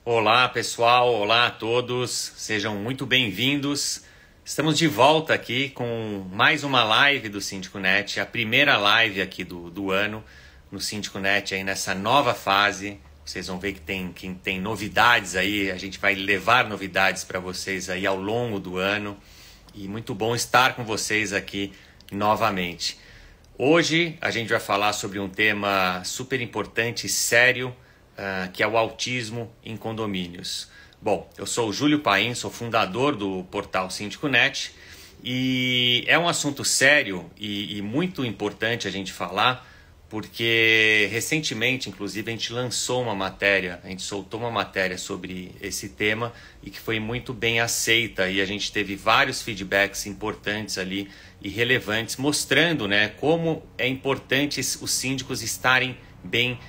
Olá pessoal, olá a todos, sejam muito bem-vindos. Estamos de volta aqui com mais uma live do SíndicoNet, a primeira live aqui do ano no SíndicoNet aí nessa nova fase. Vocês vão ver que tem novidades aí, a gente vai levar novidades para vocês aí ao longo do ano e muito bom estar com vocês aqui novamente. Hoje a gente vai falar sobre um tema super importante e sério, que é o autismo em condomínios. Bom, eu sou o Júlio Paim, sou fundador do portal SíndicoNet e é um assunto sério e muito importante a gente falar, porque recentemente, inclusive, a gente lançou uma matéria, a gente soltou uma matéria sobre esse tema e que foi muito bem aceita e a gente teve vários feedbacks importantes ali e relevantes, mostrando, né, como é importante os síndicos estarem bem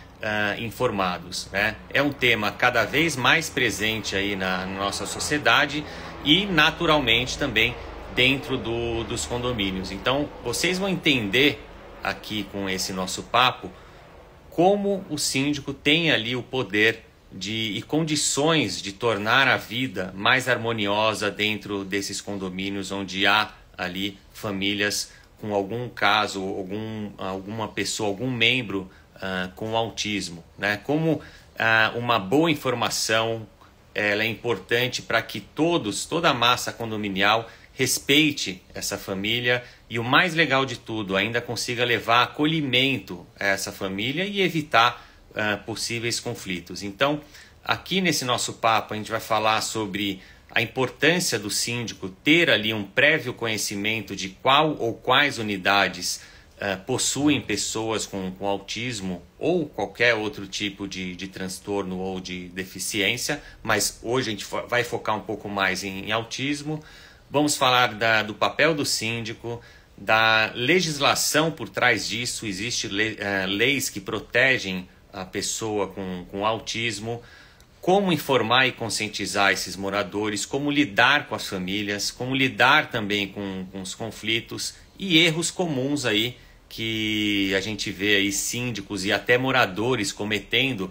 informados, né? É um tema cada vez mais presente aí na nossa sociedade e naturalmente também dentro dos condomínios. Então vocês vão entender aqui com esse nosso papo como o síndico tem ali o poder e condições de tornar a vida mais harmoniosa dentro desses condomínios onde há ali famílias com algum caso, alguma pessoa, algum membro com autismo, né? Como uma boa informação ela é importante para que toda a massa condominial respeite essa família e o mais legal de tudo, ainda consiga levar acolhimento a essa família e evitar possíveis conflitos. Então, aqui nesse nosso papo a gente vai falar sobre a importância do síndico ter ali um prévio conhecimento de qual ou quais unidades possuem pessoas com autismo ou qualquer outro tipo de transtorno ou de deficiência, mas hoje a gente vai focar um pouco mais em autismo. Vamos falar do papel do síndico, da legislação por trás disso. Existem leis que protegem a pessoa com autismo, como informar e conscientizar esses moradores, como lidar com as famílias, como lidar também com os conflitos e erros comuns aí que a gente vê aí síndicos e até moradores cometendo,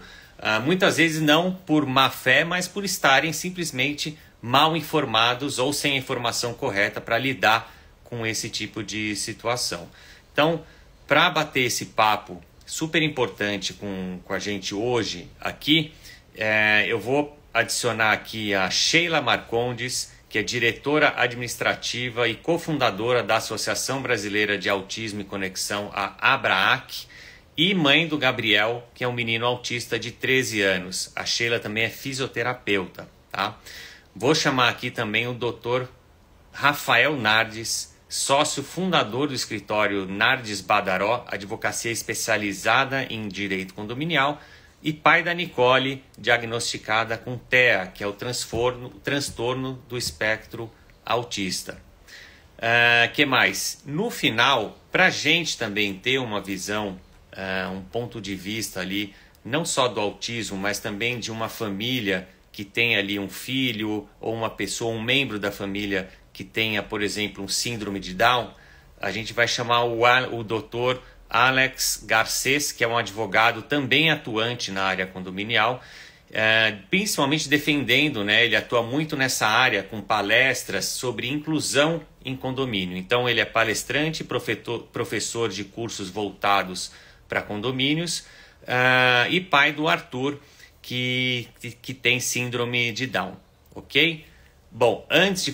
muitas vezes não por má fé, mas por estarem simplesmente mal informados ou sem a informação correta para lidar com esse tipo de situação. Então, para bater esse papo super importante com a gente hoje aqui, eu vou adicionar aqui a Sheila Marcondes, que é diretora administrativa e cofundadora da Associação Brasileira de Autismo e Conexão, a ABRAAC, e mãe do Gabriel, que é um menino autista de 13 anos. A Sheila também é fisioterapeuta, tá? Vou chamar aqui também o Dr. Rafael Nardes, sócio fundador do escritório Nardes Badaró, advocacia especializada em direito condominial, e pai da Nicole, diagnosticada com TEA, que é o transtorno do espectro autista. Que mais? No final, para a gente também ter uma visão, um ponto de vista ali, não só do autismo, mas também de uma família que tem ali um filho ou uma pessoa, um membro da família que tenha, por exemplo, um síndrome de Down, a gente vai chamar o doutor Alex Garcês, que é um advogado também atuante na área condominial, principalmente defendendo, né? Ele atua muito nessa área com palestras sobre inclusão em condomínio. Então ele é palestrante, professor de cursos voltados para condomínios e pai do Arthur, que tem síndrome de Down, ok? Bom, antes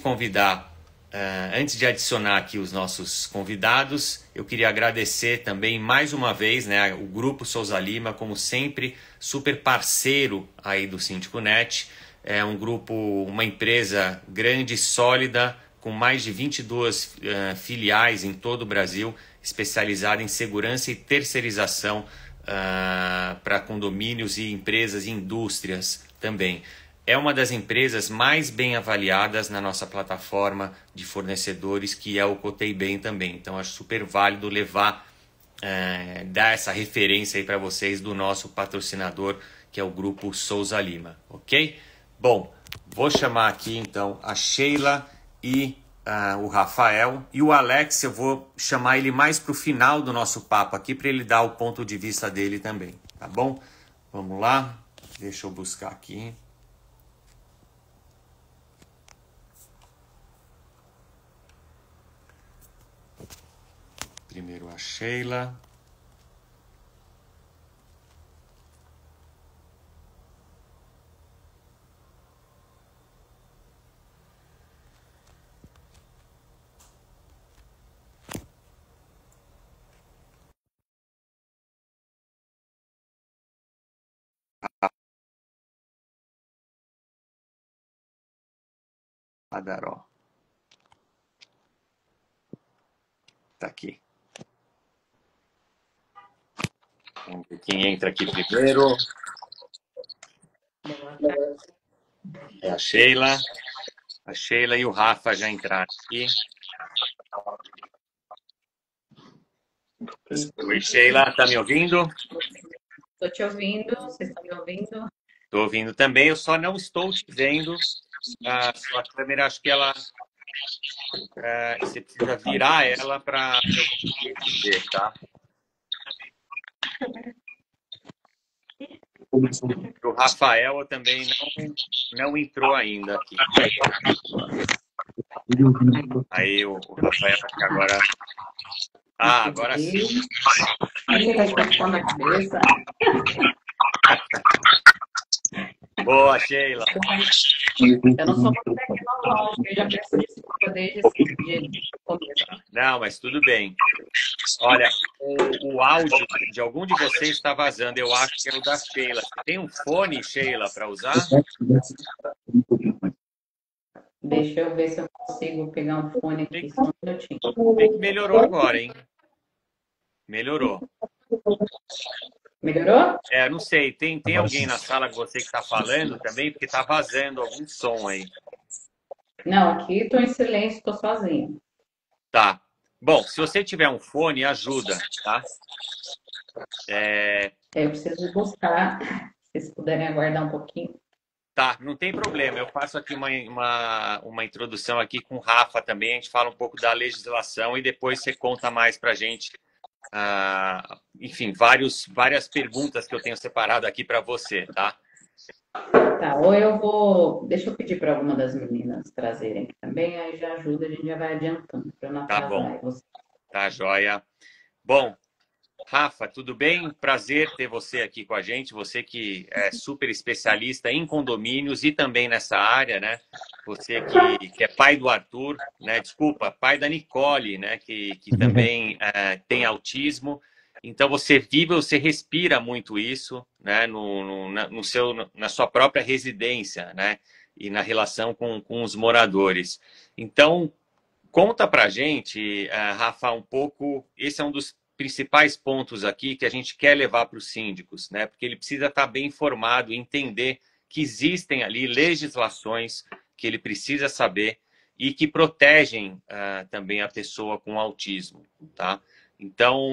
de adicionar aqui os nossos convidados, eu queria agradecer também mais uma vez, né, o Grupo Souza Lima, como sempre, super parceiro aí do SíndicoNet. É um grupo, uma empresa grande e sólida, com mais de 22 filiais em todo o Brasil, especializada em segurança e terceirização para condomínios e empresas e indústrias também. É uma das empresas mais bem avaliadas na nossa plataforma de fornecedores, que é o Cotei Bem também. Então, acho super válido dar essa referência aí para vocês do nosso patrocinador, que é o Grupo Souza Lima, ok? Bom, vou chamar aqui então a Sheila e o Rafael. E o Alex, eu vou chamar ele mais para o final do nosso papo aqui, para ele dar o ponto de vista dele também, tá bom? Vamos lá, deixa eu buscar aqui. A Sheila. Adaró. Tá aqui. Vamos ver quem entra aqui primeiro. É a Sheila. A Sheila e o Rafa já entraram aqui. Oi, Sheila, tá me ouvindo? Estou te ouvindo, vocês estão me ouvindo? Estou ouvindo também, eu só não estou te vendo. A sua câmera, acho que ela. Você precisa virar ela para eu conseguir te ver, tá? O Rafael também não entrou ainda aqui. Aí o Rafael acho que agora. Agora sim. Ele está escapando a cabeça. Boa, Sheila. Eu não sou muito tecnológica, eu já peço desculpa desde esse dia de começo. Não, mas tudo bem. Olha, o áudio de algum de vocês está vazando. Eu acho que é o da Sheila. Tem um fone, Sheila, para usar? Deixa eu ver se eu consigo pegar um fone aqui, só um minutinho. Bem que melhorou agora, hein? Melhorou. Melhorou? Não sei. Tem alguém na sala com você que está falando também? Porque está vazando algum som aí. Não, aqui estou em silêncio, estou sozinha. Tá. Bom, se você tiver um fone, ajuda, tá? Eu preciso buscar, se vocês puderem aguardar um pouquinho. Tá, não tem problema. Eu faço aqui uma introdução aqui com o Rafa também. A gente fala um pouco da legislação e depois você conta mais para a gente. Enfim, várias perguntas que eu tenho separado aqui para você, tá? Tá, ou eu vou. Deixa eu pedir para alguma das meninas trazerem aqui também, aí já ajuda, a gente já vai adiantando, para não Tá atrasar bom. você. Tá, joia. Bom, Rafa, tudo bem? Prazer ter você aqui com a gente. Você que é super especialista em condomínios e também nessa área, né? Você que é pai do Arthur, né? Desculpa, pai da Nicole, né? Que também tem autismo. Então você vive, você respira muito isso, né? Na sua própria residência, né? E na relação com os moradores. Então, conta pra gente, Rafa, um pouco. Esse é um dos principais pontos aqui que a gente quer levar para os síndicos, né? Porque ele precisa estar bem informado e entender que existem ali legislações que ele precisa saber e que protegem também a pessoa com autismo, tá? Então,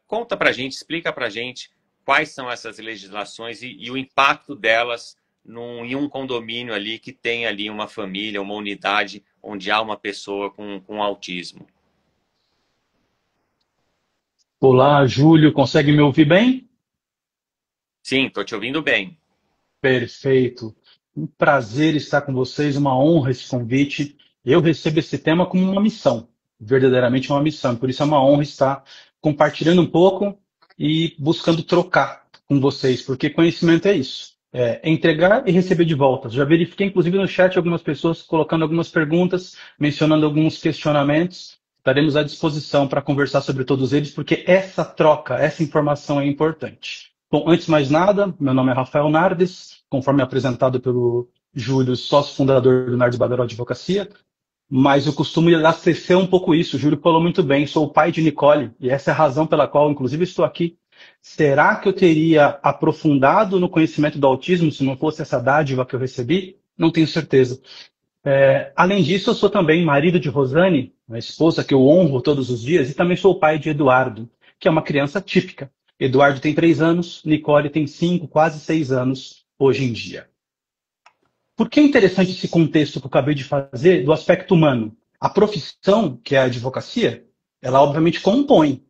conta para a gente, explica para a gente quais são essas legislações e o impacto delas em um condomínio ali que tem ali uma família, uma unidade onde há uma pessoa com autismo. Olá, Júlio, consegue me ouvir bem? Sim, estou te ouvindo bem. Perfeito. Um prazer estar com vocês, uma honra esse convite. Eu recebo esse tema como uma missão, verdadeiramente uma missão. Por isso é uma honra estar compartilhando um pouco e buscando trocar com vocês, porque conhecimento é isso. É entregar e receber de volta. Já verifiquei, inclusive, no chat algumas pessoas colocando algumas perguntas, mencionando alguns questionamentos. Estaremos à disposição para conversar sobre todos eles, porque essa troca, essa informação é importante. Bom, antes de mais nada, meu nome é Rafael Nardes, conforme apresentado pelo Júlio, sócio fundador do Nardes Badaró Advocacia, mas eu costumo enaltecer um pouco isso. O Júlio falou muito bem, sou o pai de Nicole, e essa é a razão pela qual, inclusive, estou aqui. Será que eu teria aprofundado no conhecimento do autismo se não fosse essa dádiva que eu recebi? Não tenho certeza. Além disso, eu sou também marido de Rosane, uma esposa que eu honro todos os dias, e também sou o pai de Eduardo, que é uma criança típica. Eduardo tem 3 anos, Nicole tem 5, quase 6 anos hoje em dia. Por que é interessante esse contexto que eu acabei de fazer do aspecto humano? A profissão, que é a advocacia, ela obviamente compõe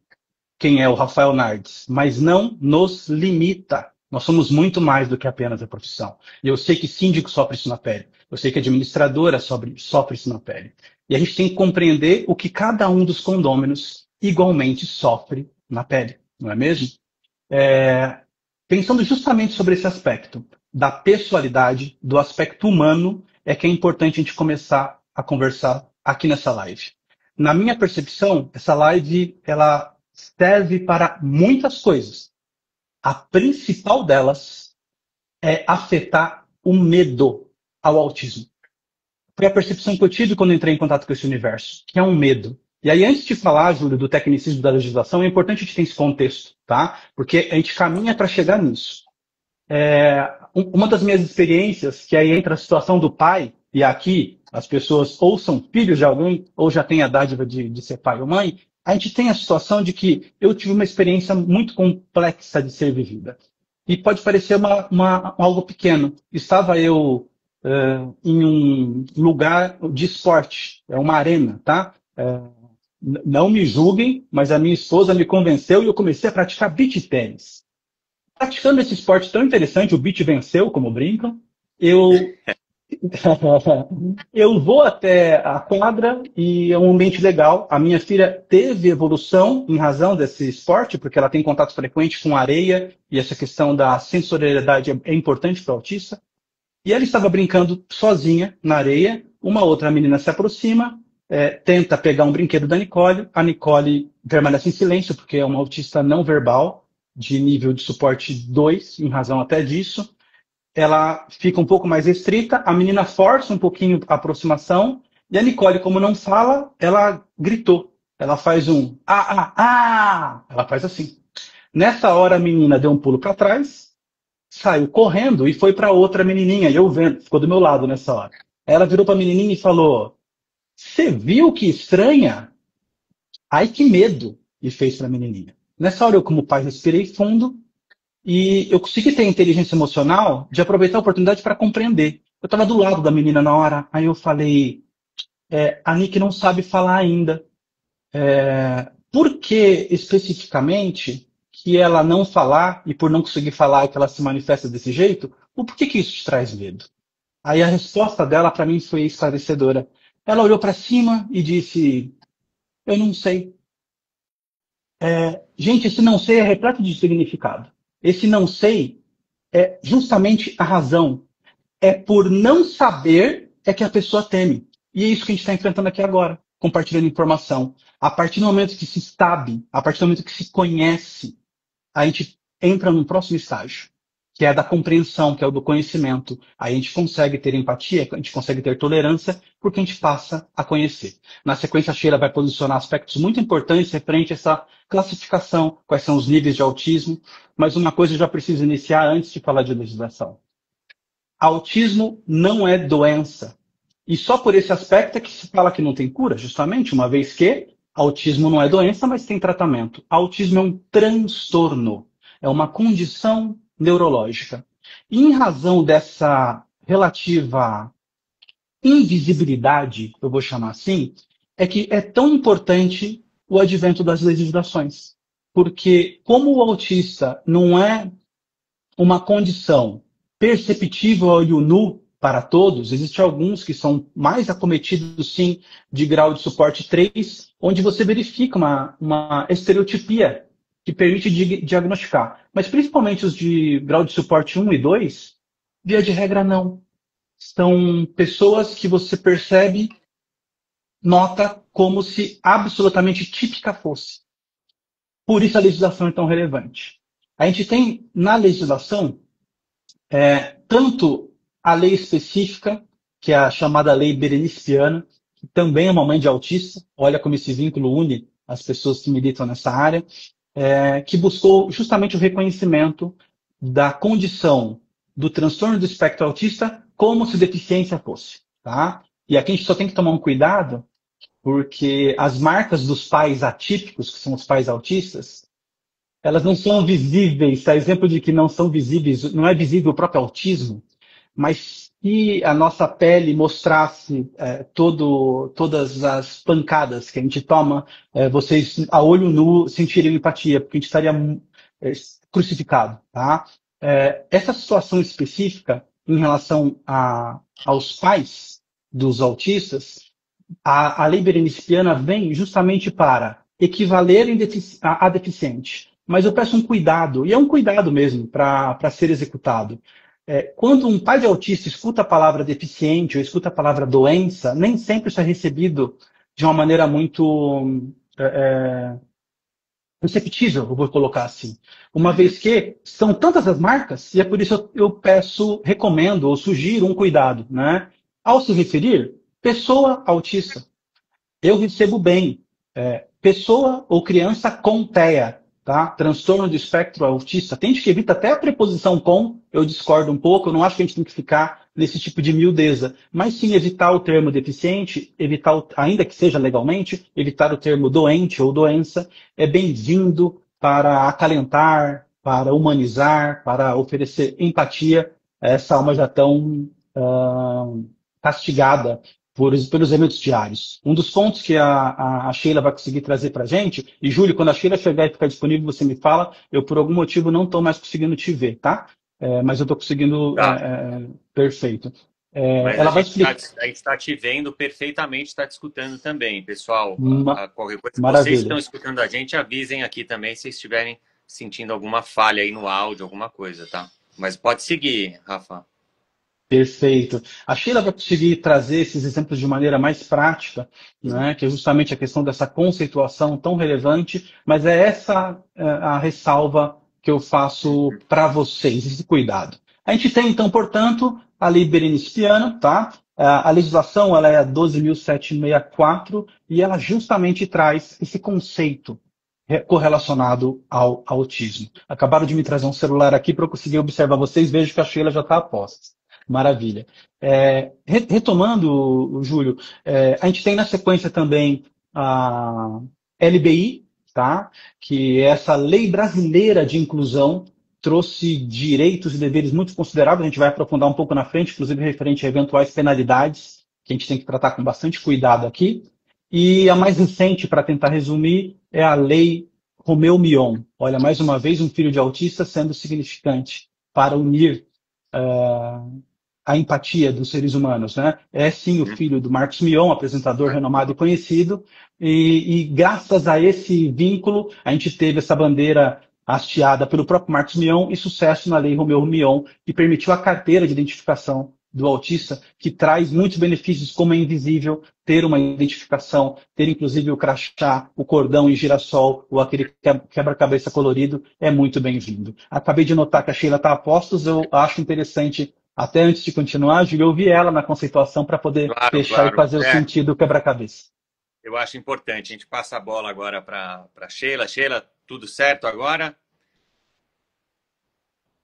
quem é o Rafael Nardes, mas não nos limita. Nós somos muito mais do que apenas a profissão. E eu sei que síndico sofre isso na pele. Eu sei que administradora sofre isso na pele. E a gente tem que compreender o que cada um dos condôminos igualmente sofre na pele, não é mesmo? É, Pensando justamente sobre esse aspecto da pessoalidade, do aspecto humano, é que é importante a gente começar a conversar aqui nessa live. Na minha percepção, essa live ela serve para muitas coisas. A principal delas é afetar o medo ao autismo. Foi a percepção que eu tive quando entrei em contato com esse universo, que é um medo. E aí, antes de falar, Júlio, do tecnicismo da legislação, é importante a gente ter esse contexto, tá? Porque a gente caminha para chegar nisso. Uma das minhas experiências, que aí entra a situação do pai, e aqui as pessoas ou são filhos de alguém, ou já têm a dádiva de ser pai ou mãe, a gente tem a situação de que eu tive uma experiência muito complexa de ser vivida. E pode parecer algo pequeno. Estava eu em um lugar de esporte, é uma arena, tá? Não me julguem, mas a minha esposa me convenceu e eu comecei a praticar beach tênis. Praticando esse esporte tão interessante, o beach venceu, como brincam, eu eu vou até a quadra e é um ambiente legal. A minha filha teve evolução em razão desse esporte, porque ela tem contato frequente com areia e essa questão da sensorialidade é importante para o autista. E ela estava brincando sozinha na areia. Uma outra menina se aproxima, tenta pegar um brinquedo da Nicole. A Nicole permanece em silêncio, porque é uma autista não verbal, de nível de suporte 2, em razão até disso. Ela fica um pouco mais restrita, a menina força um pouquinho a aproximação, e a Nicole, como não fala, ela gritou. Ela faz um ela faz assim. Nessa hora a menina deu um pulo para trás, saiu correndo e foi para outra menininha, e eu vendo, ficou do meu lado nessa hora. Ela virou para a menininha e falou: "Você viu que estranha? Ai, que medo!" E fez para a menininha. Nessa hora eu, como pai, respirei fundo e eu consegui ter a inteligência emocional de aproveitar a oportunidade para compreender. Eu estava do lado da menina na hora, aí eu falei: a Nick não sabe falar ainda. Por que especificamente que ela não falar e por não conseguir falar que ela se manifesta desse jeito? Ou por que isso te traz medo?" Aí a resposta dela para mim foi esclarecedora. Ela olhou para cima e disse: "Eu não sei." Gente, esse não sei é repleto de significado. Esse não sei é justamente a razão. É por não saber é que a pessoa teme. E é isso que a gente está enfrentando aqui agora, compartilhando informação. A partir do momento que se sabe, a partir do momento que se conhece, a gente entra num próximo estágio, que é da compreensão, que é o do conhecimento. Aí a gente consegue ter empatia, a gente consegue ter tolerância, porque a gente passa a conhecer. Na sequência, a Sheila vai posicionar aspectos muito importantes referente a essa classificação, quais são os níveis de autismo, mas uma coisa eu já preciso iniciar antes de falar de legislação. Autismo não é doença. E só por esse aspecto é que se fala que não tem cura, justamente, uma vez que autismo não é doença, mas tem tratamento. Autismo é um transtorno, é uma condição neurológica. E em razão dessa relativa invisibilidade, eu vou chamar assim, é que é tão importante o advento das legislações. Porque como o autista não é uma condição perceptível ao olho nu para todos, existem alguns que são mais acometidos, sim, de grau de suporte 3, onde você verifica uma estereotipia que permite diagnosticar. Mas principalmente os de grau de suporte 1 e 2, via de regra não. São pessoas que você percebe, nota como se absolutamente típica fosse. Por isso a legislação é tão relevante. A gente tem na legislação tanto a lei específica, que é a chamada lei Berenice-Piana, que também é uma mãe de autista, olha como esse vínculo une as pessoas que militam nessa área, que buscou justamente o reconhecimento da condição do transtorno do espectro autista como se deficiência fosse. Tá? E aqui a gente só tem que tomar um cuidado, porque as marcas dos pais atípicos, que são os pais autistas, elas não são visíveis. A exemplo de que não são visíveis, não é visível o próprio autismo, mas se a nossa pele mostrasse todas as pancadas que a gente toma, vocês a olho nu sentiriam empatia, porque a gente estaria crucificado. Tá? Essa situação específica em relação aos pais dos autistas, a lei Berenice-Piana vem justamente para equivalerem a deficiente. Mas eu peço um cuidado, e é um cuidado mesmo para ser executado. Quando um pai de autista escuta a palavra deficiente ou escuta a palavra doença, nem sempre isso é recebido de uma maneira muito perceptível, eu vou colocar assim. Uma vez que são tantas as marcas, e é por isso que eu peço, recomendo ou sugiro um cuidado, né? Ao se referir, pessoa autista, eu recebo bem. Pessoa ou criança com TEA, tá? Transtorno do espectro autista. Tem gente que evita até a preposição com, eu discordo um pouco, eu não acho que a gente tem que ficar nesse tipo de miudeza. Mas sim evitar o termo deficiente, evitar, ainda que seja legalmente, evitar o termo doente ou doença, é bem-vindo para acalentar, para humanizar, para oferecer empatia a essa alma já tão castigada pelos eventos diários. Um dos pontos que a Sheila vai conseguir trazer para a gente, e Júlio, quando a Sheila chegar e ficar disponível, você me fala, eu por algum motivo não estou mais conseguindo te ver, tá? Mas eu estou conseguindo, Tá. perfeito. Mas Ela vai explicar. a gente está te vendo perfeitamente, está te escutando também, pessoal. Qualquer coisa que vocês Maravilha. estão escutando a gente, avisem aqui também se estiverem sentindo alguma falha aí no áudio, alguma coisa, tá? Mas pode seguir, Rafa. Perfeito. A Sheila vai conseguir trazer esses exemplos de maneira mais prática, né, que é justamente a questão dessa conceituação tão relevante, mas é essa a ressalva que eu faço para vocês, esse cuidado. A gente tem, então, portanto, a lei berenice-Piana, tá? A legislação ela é a 12.764 e ela justamente traz esse conceito correlacionado ao autismo. Acabaram de me trazer um celular aqui para eu conseguir observar vocês, vejo que a Sheila já está a posto. Maravilha. Retomando, Júlio, a gente tem na sequência também a LBI, tá? Que é essa lei brasileira de inclusão trouxe direitos e deveres muito consideráveis, a gente vai aprofundar um pouco na frente, inclusive referente a eventuais penalidades, que a gente tem que tratar com bastante cuidado aqui. E a mais recente, para tentar resumir, é a lei Romeu Mion. Olha, mais uma vez, um filho de autista sendo significante para unir a empatia dos seres humanos, né? É sim o filho do Marcos Mion, apresentador renomado e conhecido, e graças a esse vínculo a gente teve essa bandeira hasteada pelo próprio Marcos Mion e sucesso na Lei Romeu Mion, que permitiu a carteira de identificação do autista, que traz muitos benefícios, como é invisível, ter uma identificação, ter inclusive o crachá, o cordão em girassol, ou aquele quebra-cabeça colorido, é muito bem-vindo. Acabei de notar que a Sheila está a postos, eu acho interessante, até antes de continuar, Júlio, eu ouvi ela na conceituação para poder fechar e fazer o sentido do quebra-cabeça. Eu acho importante. A gente passa a bola agora para Sheila. Sheila, tudo certo agora?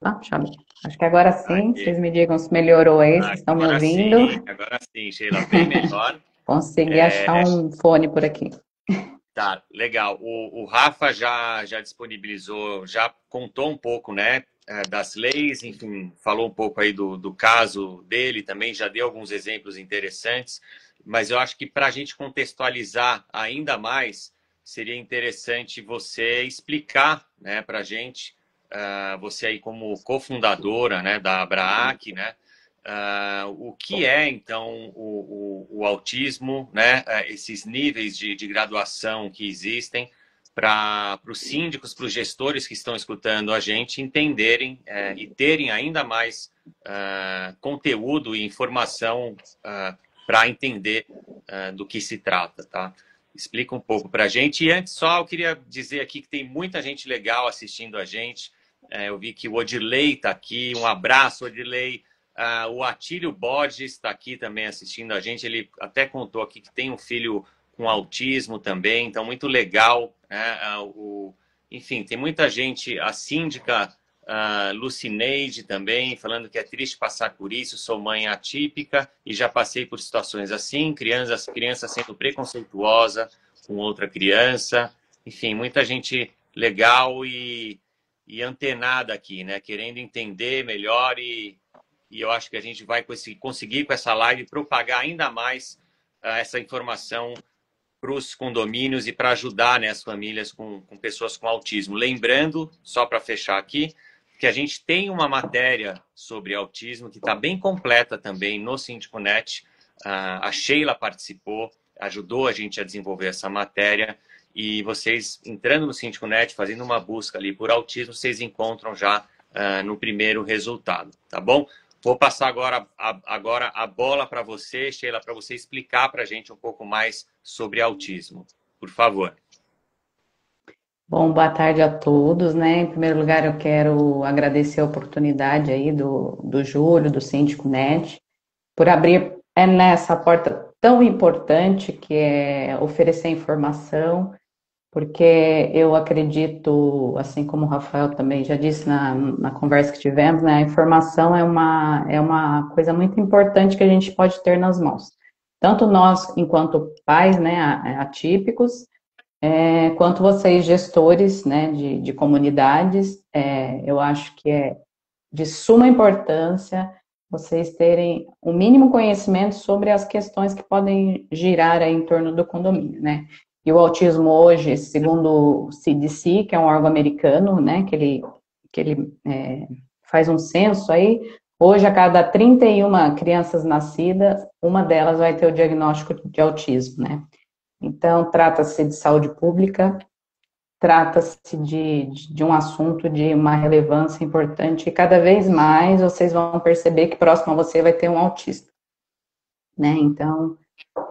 Acho que agora sim, vocês me digam se melhorou aí, vocês estão me ouvindo. Sim, agora sim, Sheila, bem melhor. Consegui achar um fone por aqui. Tá, legal. O Rafa já disponibilizou, já contou um pouco, né, das leis, enfim, falou um pouco aí do caso dele também, já deu alguns exemplos interessantes, mas eu acho que para a gente contextualizar ainda mais, seria interessante você explicar, né, para a gente, você aí como cofundadora, né, da ABRAAC, né, o que é, então, o autismo, né, esses níveis de graduação que existem, para os síndicos, para os gestores que estão escutando a gente entenderem e terem ainda mais conteúdo e informação para entender do que se trata, tá? Explica um pouco para a gente. E antes só, eu queria dizer aqui que tem muita gente legal assistindo a gente. Eu vi que o Odilei está aqui. Um abraço, Odilei. O Atílio Borges está aqui também assistindo a gente. Ele até contou aqui que tem um filho com autismo também, então muito legal. Né? Enfim, tem muita gente. A síndica Lucineide também, falando que é triste passar por isso. Sou mãe atípica e já passei por situações assim. Criança sendo preconceituosa com outra criança. Enfim, muita gente legal e antenada aqui, né? Querendo entender melhor e eu acho que a gente vai conseguir com essa live propagar ainda mais essa informação para os condomínios e para ajudar, né, as famílias com pessoas com autismo. Lembrando, só para fechar aqui, que a gente tem uma matéria sobre autismo que está bem completa também no Síndico.net. A Sheila participou, ajudou a gente a desenvolver essa matéria e vocês entrando no SíndicoNet, fazendo uma busca ali por autismo, vocês encontram já no primeiro resultado, tá bom? Vou passar agora a bola para você, Sheila, para você explicar para a gente um pouco mais sobre autismo. Por favor. Bom, boa tarde a todos, né? Em primeiro lugar, eu quero agradecer a oportunidade aí do Júlio, do SíndicoNet, por abrir nessa porta tão importante que é oferecer informação, porque eu acredito, assim como o Rafael também já disse na conversa que tivemos, né? A informação é uma coisa muito importante que a gente pode ter nas mãos. Tanto nós, enquanto pais, né, atípicos, quanto vocês, gestores, né, de comunidades, eu acho que é de suma importância vocês terem o mínimo conhecimento sobre as questões que podem girar aí em torno do condomínio, né? E o autismo hoje, segundo o CDC, que é um órgão americano, né, que ele faz um censo aí, hoje a cada 31 crianças nascidas, uma delas vai ter o diagnóstico de autismo, né? Então, trata-se de saúde pública, trata-se de um assunto de uma relevância importante e cada vez mais vocês vão perceber que próximo a você vai ter um autista, né? Então,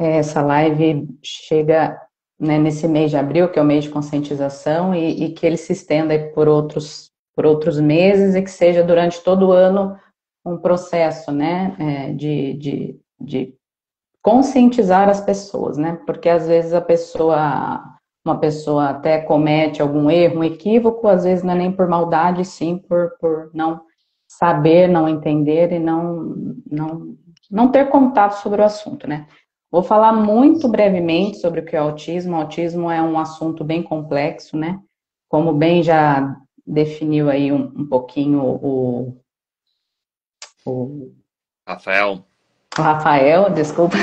essa live chega, né, nesse mês de abril, que é o mês de conscientização, e que ele se estenda aí por outros meses e que seja durante todo o ano um processo, né, de conscientizar as pessoas, né? Porque às vezes uma pessoa até comete algum erro, um equívoco, às vezes não é nem por maldade, sim por não saber, não entender e não ter contato sobre o assunto, né? Vou falar muito brevemente sobre o que é autismo. O autismo é um assunto bem complexo, né? Como bem já definiu aí um pouquinho o Rafael, desculpa.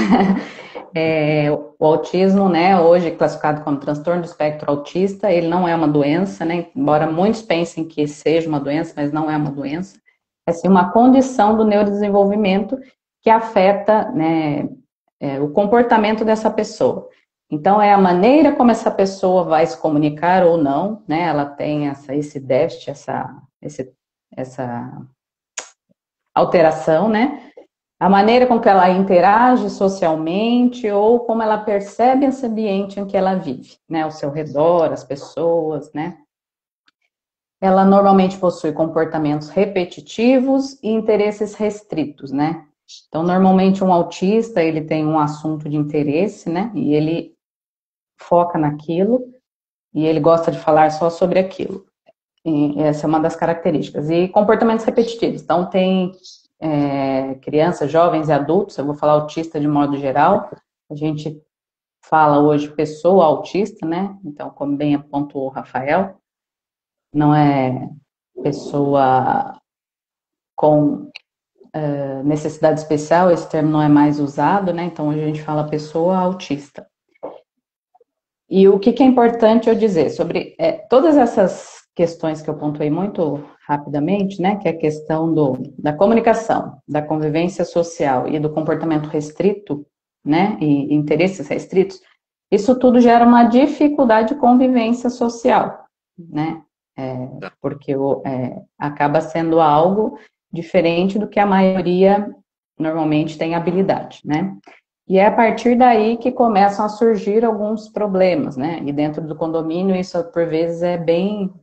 O autismo, né, hoje classificado como transtorno do espectro autista, ele não é uma doença, né, embora muitos pensem que seja uma doença, mas não é uma doença. É sim uma condição do neurodesenvolvimento que afeta, né, o comportamento dessa pessoa. Então, é a maneira como essa pessoa vai se comunicar ou não, né, ela tem esse déficit, essa alteração, né, a maneira com que ela interage socialmente ou como ela percebe esse ambiente em que ela vive, né, ao seu redor, as pessoas, né. Ela normalmente possui comportamentos repetitivos e interesses restritos, né. Então, normalmente um autista, ele tem um assunto de interesse, né, e ele foca naquilo e ele gosta de falar só sobre aquilo. E essa é uma das características. E comportamentos repetitivos. Então, tem crianças, jovens e adultos, eu vou falar autista de modo geral, a gente fala hoje pessoa autista, né? Então, como bem apontou o Rafael, não é pessoa com necessidade especial, esse termo não é mais usado, né? Então, hoje a gente fala pessoa autista. E o que é importante eu dizer sobre todas essas questões que eu pontuei muito rapidamente, né, que é a questão da comunicação, da convivência social e do comportamento restrito, né, e interesses restritos, isso tudo gera uma dificuldade de convivência social, né, porque acaba sendo algo diferente do que a maioria normalmente tem habilidade, né. E é a partir daí que começam a surgir alguns problemas, né, e dentro do condomínio isso por vezes é bem...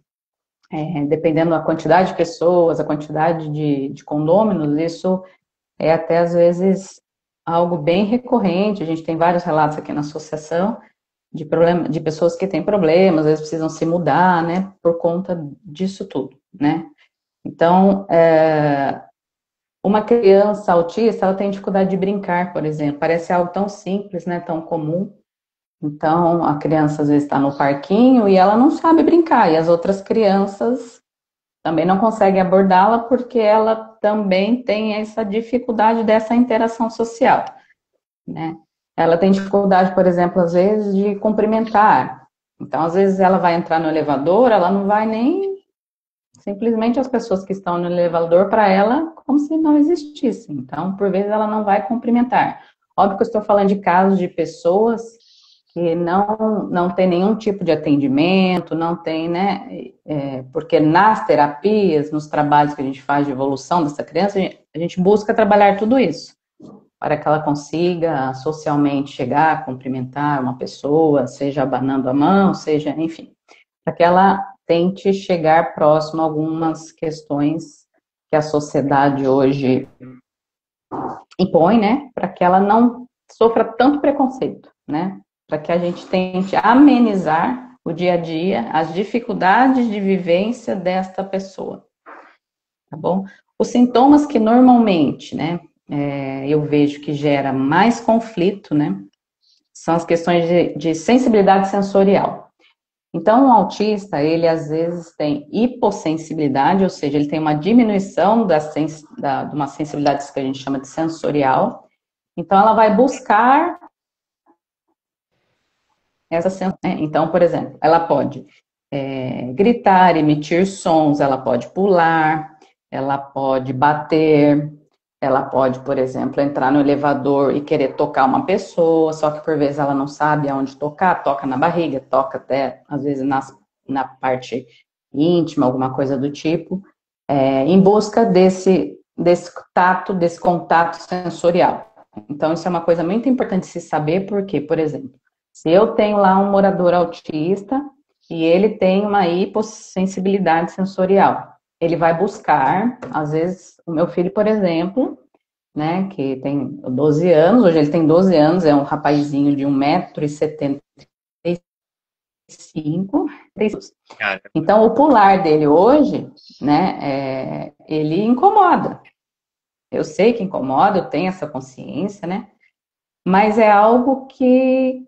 dependendo da quantidade de pessoas, a quantidade de condôminos, isso é até às vezes algo bem recorrente. A gente tem vários relatos aqui na associação de pessoas que têm problemas, às vezes precisam se mudar, né, por conta disso tudo, né. Então, uma criança autista, ela tem dificuldade de brincar, por exemplo, parece algo tão simples, né, tão comum. Então, a criança às vezes está no parquinho e ela não sabe brincar, e as outras crianças também não conseguem abordá-la porque ela também tem essa dificuldade dessa interação social, né? Ela tem dificuldade, por exemplo, às vezes, de cumprimentar. Então, às vezes, ela vai entrar no elevador, ela não vai nem... Simplesmente as pessoas que estão no elevador, para ela, como se não existissem. Então, por vezes, ela não vai cumprimentar. Óbvio que eu estou falando de casos de pessoas que não tem nenhum tipo de atendimento, não tem, né? Porque nas terapias, nos trabalhos que a gente faz de evolução dessa criança, a gente busca trabalhar tudo isso, para que ela consiga socialmente chegar, cumprimentar uma pessoa, seja abanando a mão, seja, enfim, para que ela tente chegar próximo a algumas questões que a sociedade hoje impõe, né? Para que ela não sofra tanto preconceito, né? Para que a gente tente amenizar o dia a dia, as dificuldades de vivência desta pessoa, tá bom? Os sintomas que normalmente, né, eu vejo que gera mais conflito, né, são as questões de sensibilidade sensorial. Então, o autista, ele às vezes tem hipossensibilidade, ou seja, ele tem uma diminuição de uma sensibilidade que a gente chama de sensorial. Então, ela vai buscar essa sensação, né? Então, por exemplo, ela pode gritar, emitir sons, ela pode pular, ela pode bater, ela pode, por exemplo, entrar no elevador e querer tocar uma pessoa, só que por vezes ela não sabe aonde tocar, toca na barriga, toca até, às vezes, na parte íntima, alguma coisa do tipo, em busca desse tato, desse contato sensorial. Então, isso é uma coisa muito importante de se saber, porque, por exemplo, se eu tenho lá um morador autista e ele tem uma hipossensibilidade sensorial, ele vai buscar, às vezes, o meu filho, por exemplo, né, que tem 12 anos, hoje ele tem 12 anos, é um rapazinho de 1,75 m. Então, o pular dele hoje, né, ele incomoda. Eu sei que incomoda, eu tenho essa consciência, né, mas é algo que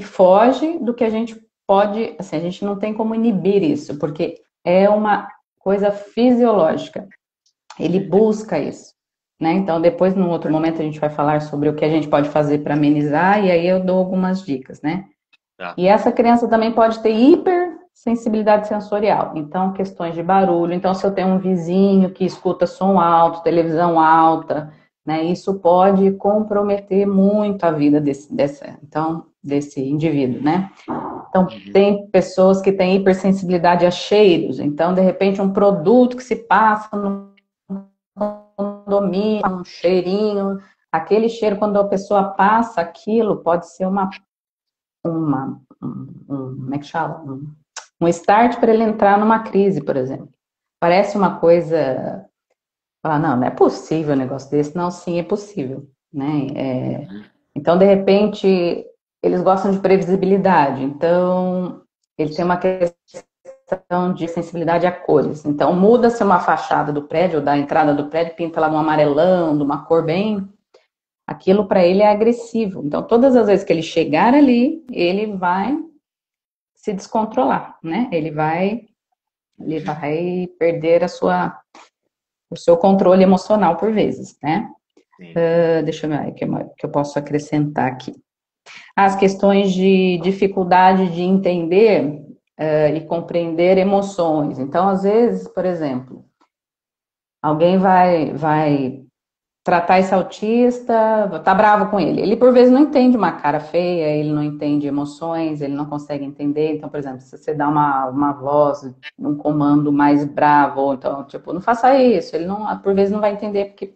foge do que a gente pode, assim, a gente não tem como inibir isso, porque é uma coisa fisiológica. Ele busca isso, né? Então, depois, num outro momento, a gente vai falar sobre o que a gente pode fazer para amenizar, e aí eu dou algumas dicas, né? Tá. E essa criança também pode ter hipersensibilidade sensorial. Então, questões de barulho. Então, se eu tenho um vizinho que escuta som alto, televisão alta, né? Isso pode comprometer muito a vida desse indivíduo, né? Então, tem pessoas que têm hipersensibilidade a cheiros. Então, de repente, um produto que se passa no condomínio, um cheirinho, aquele cheiro, quando a pessoa passa aquilo, pode ser como é que chama? Um start para ele entrar numa crise, por exemplo. Parece uma coisa, não é possível um negócio desse. Não, sim, é possível, né? Então, de repente, eles gostam de previsibilidade, então, ele tem uma questão de sensibilidade a cores. Então, muda-se uma fachada do prédio, ou da entrada do prédio, pinta lá de um amarelão, de uma cor bem... Aquilo para ele é agressivo. Então, todas as vezes que ele chegar ali, ele vai se descontrolar, né? Ele vai perder o seu controle emocional por vezes, né? Deixa eu ver o que eu posso acrescentar aqui. As questões de dificuldade de entender e compreender emoções. Então, às vezes, por exemplo, alguém vai tratar esse autista, tá bravo com ele. Ele, por vezes, não entende uma cara feia, ele não entende emoções, ele não consegue entender. Então, por exemplo, se você dá uma voz, um comando mais bravo, ou então, tipo, não faça isso, ele não, por vezes, não vai entender, porque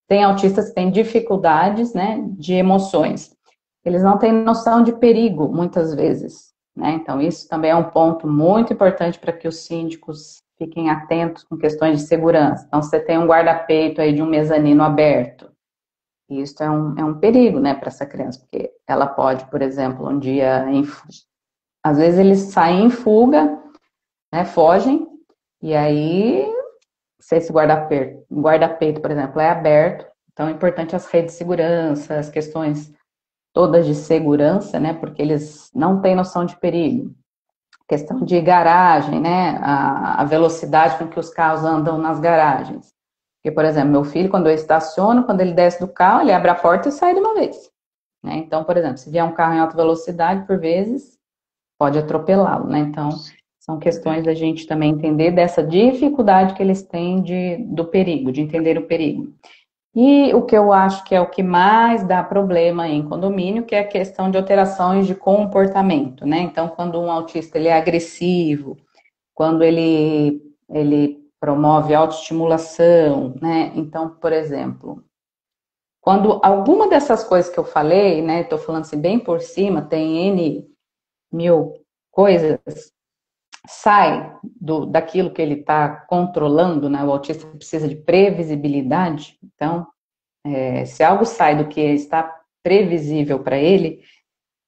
tem autistas que têm dificuldades, né, de emoções. Eles não têm noção de perigo, muitas vezes, né? Então, isso também é um ponto muito importante para que os síndicos fiquem atentos com questões de segurança. Então, você tem um guarda-peito aí de um mezanino aberto. E isso é um perigo, né, para essa criança, porque ela pode, por exemplo, um dia... Às vezes eles saem em fuga, né, fogem, e aí, se esse guarda-peito, por exemplo, é aberto, então é importante as redes de segurança, as questões todas de segurança, né, porque eles não têm noção de perigo. Questão de garagem, né, a velocidade com que os carros andam nas garagens. Porque, por exemplo, meu filho, quando eu estaciono, quando ele desce do carro, ele abre a porta e sai de uma vez, né? Então, por exemplo, se vier um carro em alta velocidade, por vezes, pode atropelá-lo, né? Então, são questões da gente também entender dessa dificuldade que eles têm do perigo, de entender o perigo. E o que eu acho que é o que mais dá problema em condomínio, que é a questão de alterações de comportamento, né? Então, quando um autista ele é agressivo, quando ele promove autoestimulação, né? Então, por exemplo, quando alguma dessas coisas que eu falei, né? Estou falando assim bem por cima, tem N mil coisas, sai daquilo que ele está controlando, né? O autista precisa de previsibilidade, então, se algo sai do que está previsível para ele,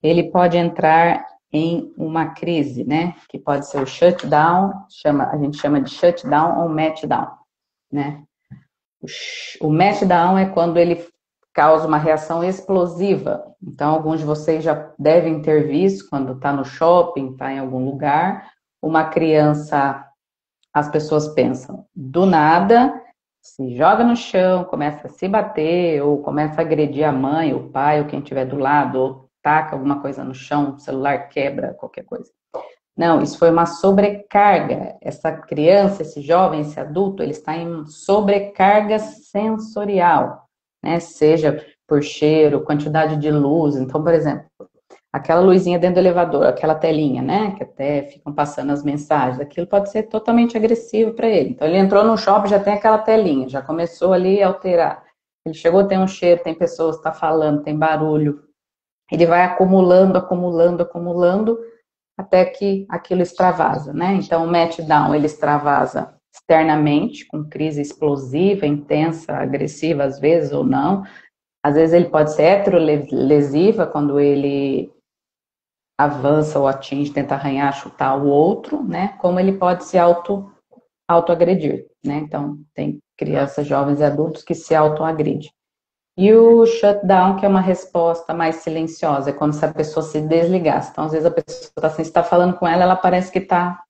ele pode entrar em uma crise, né? Que pode ser o shutdown, a gente chama de shutdown ou meltdown, né? O meltdown é quando ele causa uma reação explosiva. Então, alguns de vocês já devem ter visto, quando está no shopping, está em algum lugar, uma criança, as pessoas pensam, do nada, se joga no chão, começa a se bater, ou começa a agredir a mãe, o pai, ou quem estiver do lado, ou taca alguma coisa no chão, o celular quebra, qualquer coisa. Não, isso foi uma sobrecarga. Essa criança, esse jovem, esse adulto, ele está em sobrecarga sensorial, né? Seja por cheiro, quantidade de luz. Então, por exemplo, aquela luzinha dentro do elevador, aquela telinha, né? Que até ficam passando as mensagens, aquilo pode ser totalmente agressivo para ele. Então, ele entrou no shopping, já tem aquela telinha, já começou ali a alterar. Ele chegou, tem um cheiro, tem pessoas que estão falando, tem barulho. Ele vai acumulando, até que aquilo extravasa, né? Então, o meltdown, ele extravasa externamente, com crise explosiva, intensa, agressiva, às vezes, ou não. Às vezes, ele pode ser heterolesiva, quando ele avança ou atinge, tenta arranhar, chutar o outro, né? Como ele pode se autoagredir, né? Então, tem crianças, jovens e adultos que se autoagridem. E o shutdown, que é uma resposta mais silenciosa, é quando essa pessoa se desligasse. Então, às vezes a pessoa está assim, você está falando com ela, ela parece que está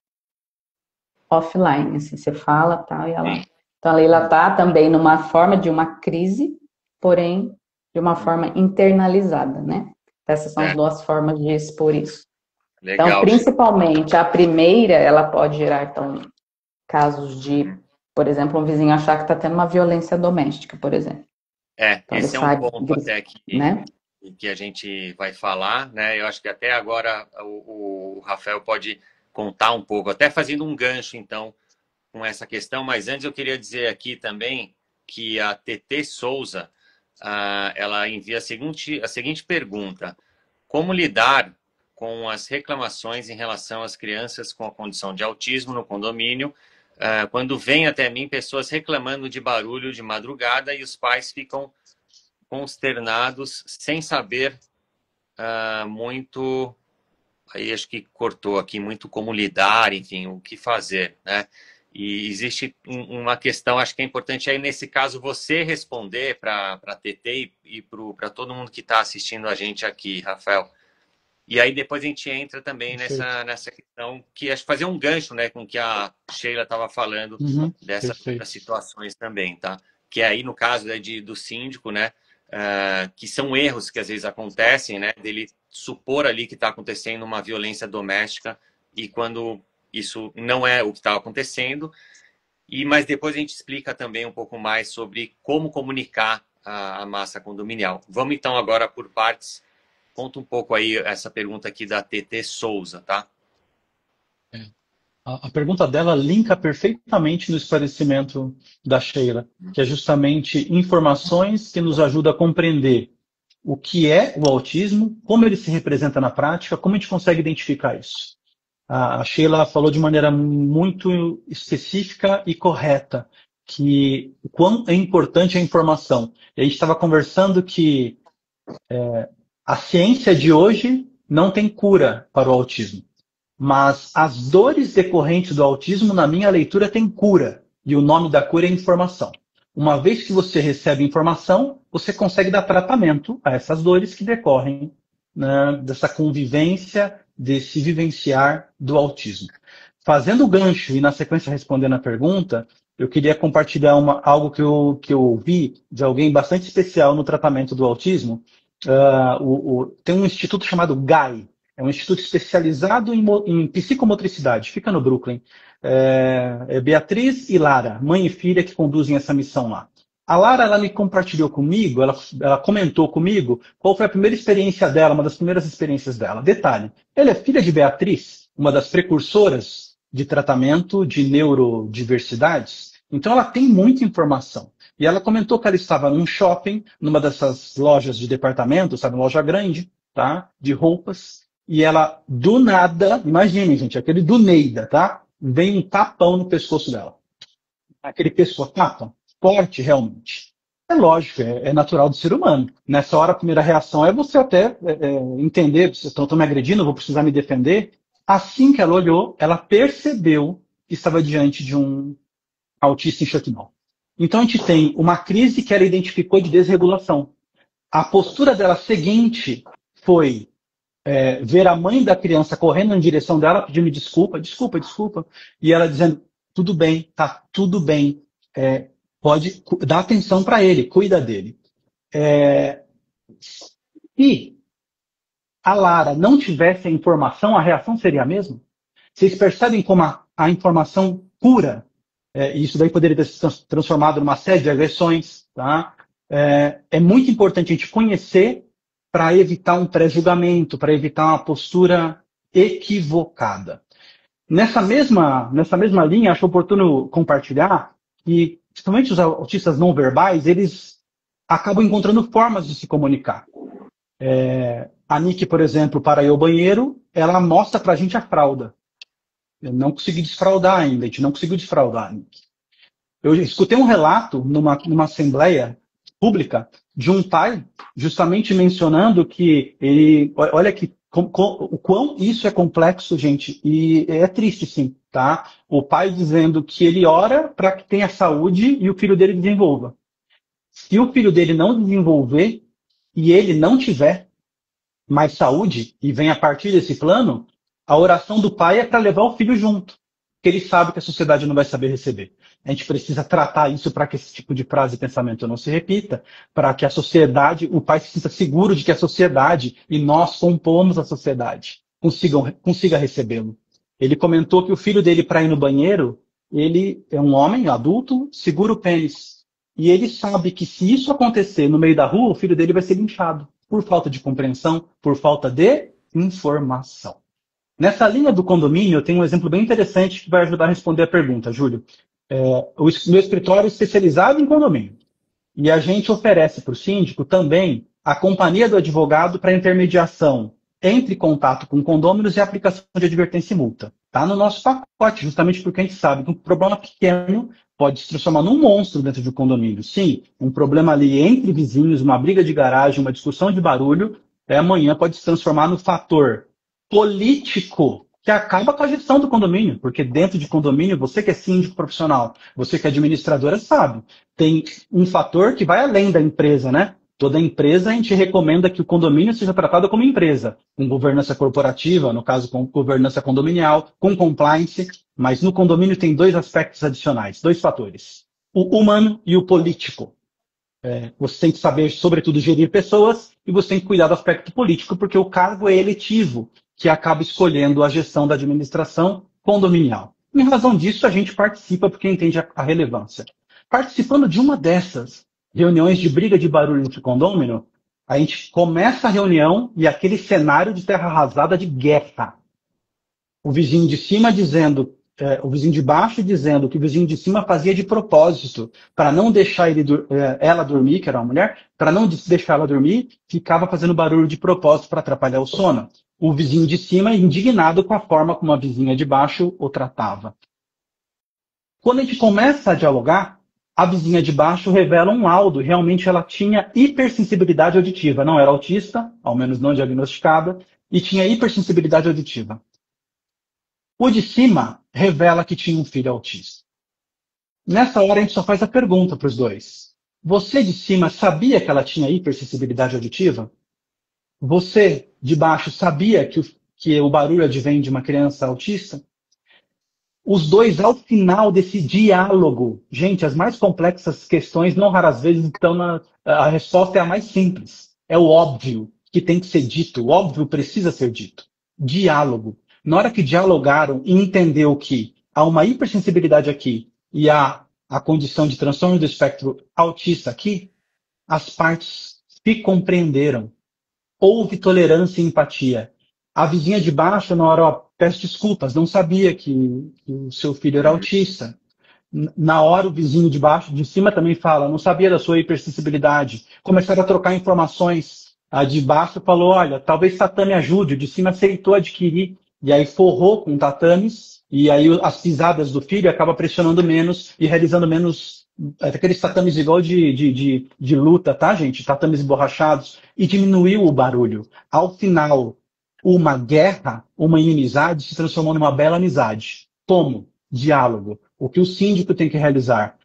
offline, assim, você fala, tal, e ela... Então, ela está também numa forma de uma crise, porém, de uma forma internalizada, né? Essas são as duas formas de expor isso. Legal. Então, principalmente, a primeira, ela pode gerar, então, casos de, por exemplo, um vizinho achar que está tendo uma violência doméstica, por exemplo. Então, esse é um ponto até que a gente vai falar, né? Eu acho que até agora o Rafael pode contar um pouco, até fazendo um gancho, então, com essa questão. Mas antes eu queria dizer aqui também que a TT Souza, ela envia a seguinte pergunta: como lidar com as reclamações em relação às crianças com a condição de autismo no condomínio, quando vem até mim pessoas reclamando de barulho de madrugada e os pais ficam consternados sem saber muito, aí acho que cortou aqui, muito como lidar, enfim, o que fazer, né? E existe uma questão, acho que é importante aí nesse caso você responder para a TT e para todo mundo que está assistindo a gente aqui, Rafael. E aí depois a gente entra também nessa questão, que acho que fazer um gancho, né, com o que a Sheila estava falando, dessas situações também, tá? Que é aí no caso, né, do síndico, né, que são erros que às vezes acontecem, né, dele supor ali que está acontecendo uma violência doméstica e quando isso não é o que está acontecendo. Mas depois a gente explica também um pouco mais sobre como comunicar a massa condominial. Vamos então agora por partes. Conta um pouco aí essa pergunta aqui da TT Souza, tá? A pergunta dela linka perfeitamente no esclarecimento da Sheila, que é justamente informações que nos ajudam a compreender o que é o autismo, como ele se representa na prática, como a gente consegue identificar isso. A Sheila falou de maneira muito específica e correta que o quão é importante a informação. E a gente estava conversando que a ciência de hoje não tem cura para o autismo, mas as dores decorrentes do autismo, na minha leitura, têm cura. E o nome da cura é informação. Uma vez que você recebe informação, você consegue dar tratamento a essas dores que decorrem, né, dessa convivência, desse vivenciar do autismo. Fazendo o gancho e na sequência respondendo a pergunta, eu queria compartilhar algo que eu ouvi de alguém bastante especial no tratamento do autismo. Tem um instituto chamado GAI, é um instituto especializado em psicomotricidade, fica no Brooklyn. É Beatriz e Lara, mãe e filha, que conduzem essa missão lá. A Lara, ela me compartilhou comigo, ela comentou comigo qual foi a primeira experiência dela, uma das primeiras experiências dela. Detalhe, ela é filha de Beatriz, uma das precursoras de tratamento de neurodiversidades, então ela tem muita informação. E ela comentou que ela estava num shopping, numa dessas lojas de departamento, sabe, uma loja grande, tá, de roupas, e ela, do nada, imaginem, gente, aquele do Neida, tá, vem um tapão no pescoço dela. Aquele pescoço-tapa, forte realmente. É lógico, é natural do ser humano. Nessa hora, a primeira reação é você até entender, vocês estão me agredindo, eu vou precisar me defender. Assim que ela olhou, ela percebeu que estava diante de um autista em choquinol. Então a gente tem uma crise que ela identificou de desregulação. A postura dela seguinte foi ver a mãe da criança correndo em direção dela, pedindo desculpa, e ela dizendo, tudo bem, tá tudo bem, pode dar atenção para ele, cuida dele. Se a Lara não tivesse a informação, a reação seria a mesma? Vocês percebem como a informação cura? E isso daí poderia ter se transformado numa série de agressões. Tá? É muito importante a gente conhecer para evitar um pré-julgamento, para evitar uma postura equivocada. Nessa mesma linha, acho oportuno compartilhar que, principalmente os autistas não verbais, eles acabam encontrando formas de se comunicar. A Nick, por exemplo, para ir ao banheiro, ela mostra para a gente a fralda. Eu não consegui desfraldar ainda, a gente não conseguiu desfraldar a Nick. Eu escutei um relato numa assembleia pública de um pai justamente mencionando que ele, olha que o quão isso é complexo, gente, e é triste, sim, tá? O pai dizendo que ele ora para que tenha saúde e o filho dele desenvolva. Se o filho dele não desenvolver e ele não tiver mais saúde e vem a partir desse plano, a oração do pai é para levar o filho junto, porque ele sabe que a sociedade não vai saber receber. A gente precisa tratar isso para que esse tipo de frase e pensamento não se repita, para que a sociedade, o pai se sinta seguro de que a sociedade, e nós compomos a sociedade, consiga recebê-lo. Ele comentou que o filho dele, para ir no banheiro, ele é um homem adulto, segura o pênis. E ele sabe que se isso acontecer no meio da rua, o filho dele vai ser linchado, por falta de compreensão, por falta de informação. Nessa linha do condomínio, eu tenho um exemplo bem interessante que vai ajudar a responder a pergunta, Júlio. O meu escritório é especializado em condomínio. E a gente oferece para o síndico também a companhia do advogado para intermediação entre contato com condôminos e aplicação de advertência e multa. Está no nosso pacote, justamente porque a gente sabe que um problema pequeno pode se transformar num monstro dentro de um condomínio. Sim, um problema ali entre vizinhos, uma briga de garagem, uma discussão de barulho, amanhã pode se transformar no fator político que acaba com a gestão do condomínio, porque dentro de condomínio, você que é síndico profissional, você que é administradora, sabe, tem um fator que vai além da empresa, né? Toda empresa, a gente recomenda que o condomínio seja tratado como empresa, com governança corporativa, no caso com governança condominial, com compliance, mas no condomínio tem dois aspectos adicionais, dois fatores, o humano e o político. Você tem que saber, sobretudo, gerir pessoas e você tem que cuidar do aspecto político, porque o cargo é eletivo, que acaba escolhendo a gestão da administração condominial. Em razão disso, a gente participa porque entende a relevância. Participando de uma dessas reuniões de briga de barulho entre condômino, a gente começa a reunião e aquele cenário de terra arrasada de guerra. O vizinho de cima dizendo, o vizinho de baixo dizendo que o vizinho de cima fazia de propósito para não deixar ela dormir, que era uma mulher, para não deixar ela dormir, ficava fazendo barulho de propósito para atrapalhar o sono. O vizinho de cima indignado com a forma como a vizinha de baixo o tratava. Quando a gente começa a dialogar, a vizinha de baixo revela um laudo. Realmente ela tinha hipersensibilidade auditiva. Não era autista, ao menos não diagnosticada, e tinha hipersensibilidade auditiva. O de cima revela que tinha um filho autista. Nessa hora a gente só faz a pergunta para os dois. Você de cima sabia que ela tinha hipersensibilidade auditiva? Você de baixo sabia que o barulho advém de uma criança autista? Os dois, ao final desse diálogo, gente, as mais complexas questões, não raras vezes, a resposta é a mais simples. É o óbvio que tem que ser dito, o óbvio precisa ser dito. Diálogo. Na hora que dialogaram e entendeu que há uma hipersensibilidade aqui e há a condição de transtorno do espectro autista aqui, as partes se compreenderam. Houve tolerância e empatia. A vizinha de baixo, na hora, ó, peço desculpas, não sabia que o seu filho era autista. Na hora, o vizinho de baixo, de cima também fala, não sabia da sua hipersensibilidade. Começaram a trocar informações. A de baixo falou, olha, talvez tatame ajude. O de cima aceitou adquirir. E aí forrou com tatames. E aí as pisadas do filho acabam pressionando menos e realizando menos aqueles tatames igual de luta, tá, gente? Tatames emborrachados. E diminuiu o barulho. Ao final, uma guerra, uma inimizade se transformou numa bela amizade. Como? Diálogo. O que o síndico tem que realizar?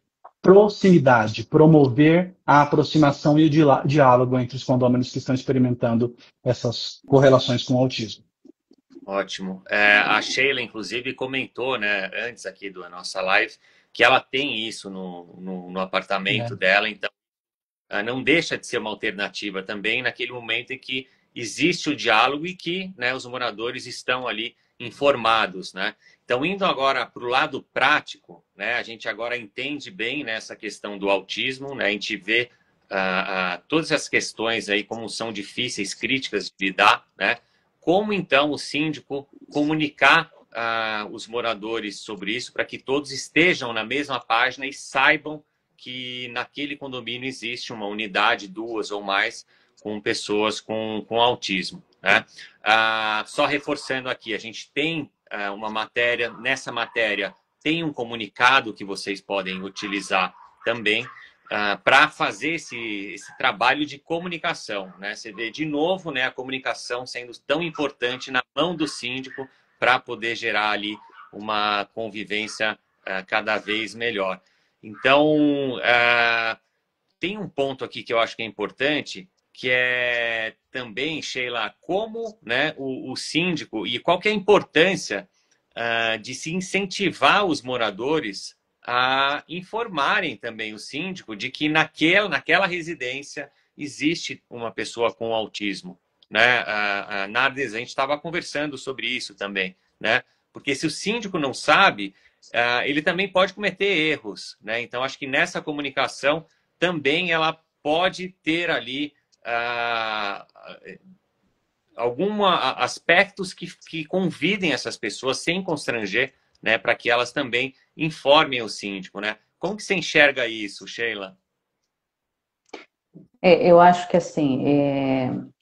Proximidade, promover a aproximação e o diálogo entre os condôminos que estão experimentando essas correlações com o autismo. Ótimo. A Sheila, inclusive, comentou, né, antes aqui da nossa live, que ela tem isso no apartamento dela, então não deixa de ser uma alternativa também naquele momento em que existe o diálogo e que, né, os moradores estão ali informados, né? Então, indo agora para o lado prático, né, a gente agora entende bem, né, essa questão do autismo, né, a gente vê todas as questões aí como são difíceis, críticas de lidar, né? Como, então, o síndico comunicar os moradores sobre isso para que todos estejam na mesma página e saibam que naquele condomínio existe uma unidade, 2 ou mais, com pessoas com autismo, né? Só reforçando aqui, a gente tem uma matéria, nessa matéria tem um comunicado que vocês podem utilizar também para fazer esse trabalho de comunicação, né? Você vê de novo, né, a comunicação sendo tão importante na mão do síndico para poder gerar ali uma convivência cada vez melhor. Então, tem um ponto aqui que eu acho que é importante, que é também, Sheila, como, né, o síndico e qual que é a importância de se incentivar os moradores a informarem também o síndico de que naquela residência existe uma pessoa com autismo, né? Nardes, a gente estava conversando sobre isso também, né? Porque se o síndico não sabe, ele também pode cometer erros, né? Então, acho que nessa comunicação também ela pode ter ali alguns aspectos que convidem essas pessoas sem constranger, né, para que elas também informem o síndico, né? Como que você enxerga isso, Sheila? Eu acho que assim,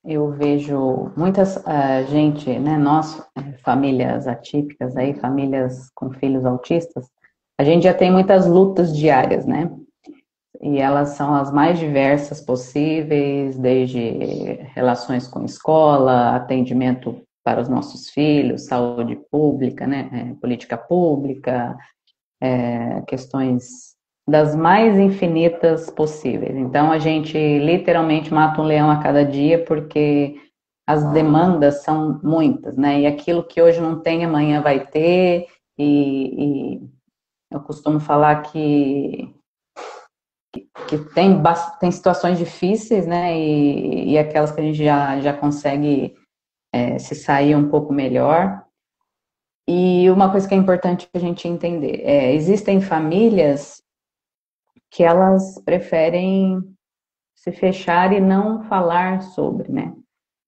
eu vejo muitas gente, né, nós, famílias atípicas aí, famílias com filhos autistas, a gente já tem muitas lutas diárias, né? E elas são as mais diversas possíveis, desde relações com escola, atendimento para os nossos filhos, saúde pública, né, política pública, questões das mais infinitas possíveis. Então, a gente literalmente mata um leão a cada dia, porque as demandas são muitas, né? E aquilo que hoje não tem, amanhã vai ter, e eu costumo falar que tem situações difíceis, né? E aquelas que a gente já consegue se sair um pouco melhor. E uma coisa que é importante a gente entender, existem famílias que elas preferem se fechar e não falar sobre, né?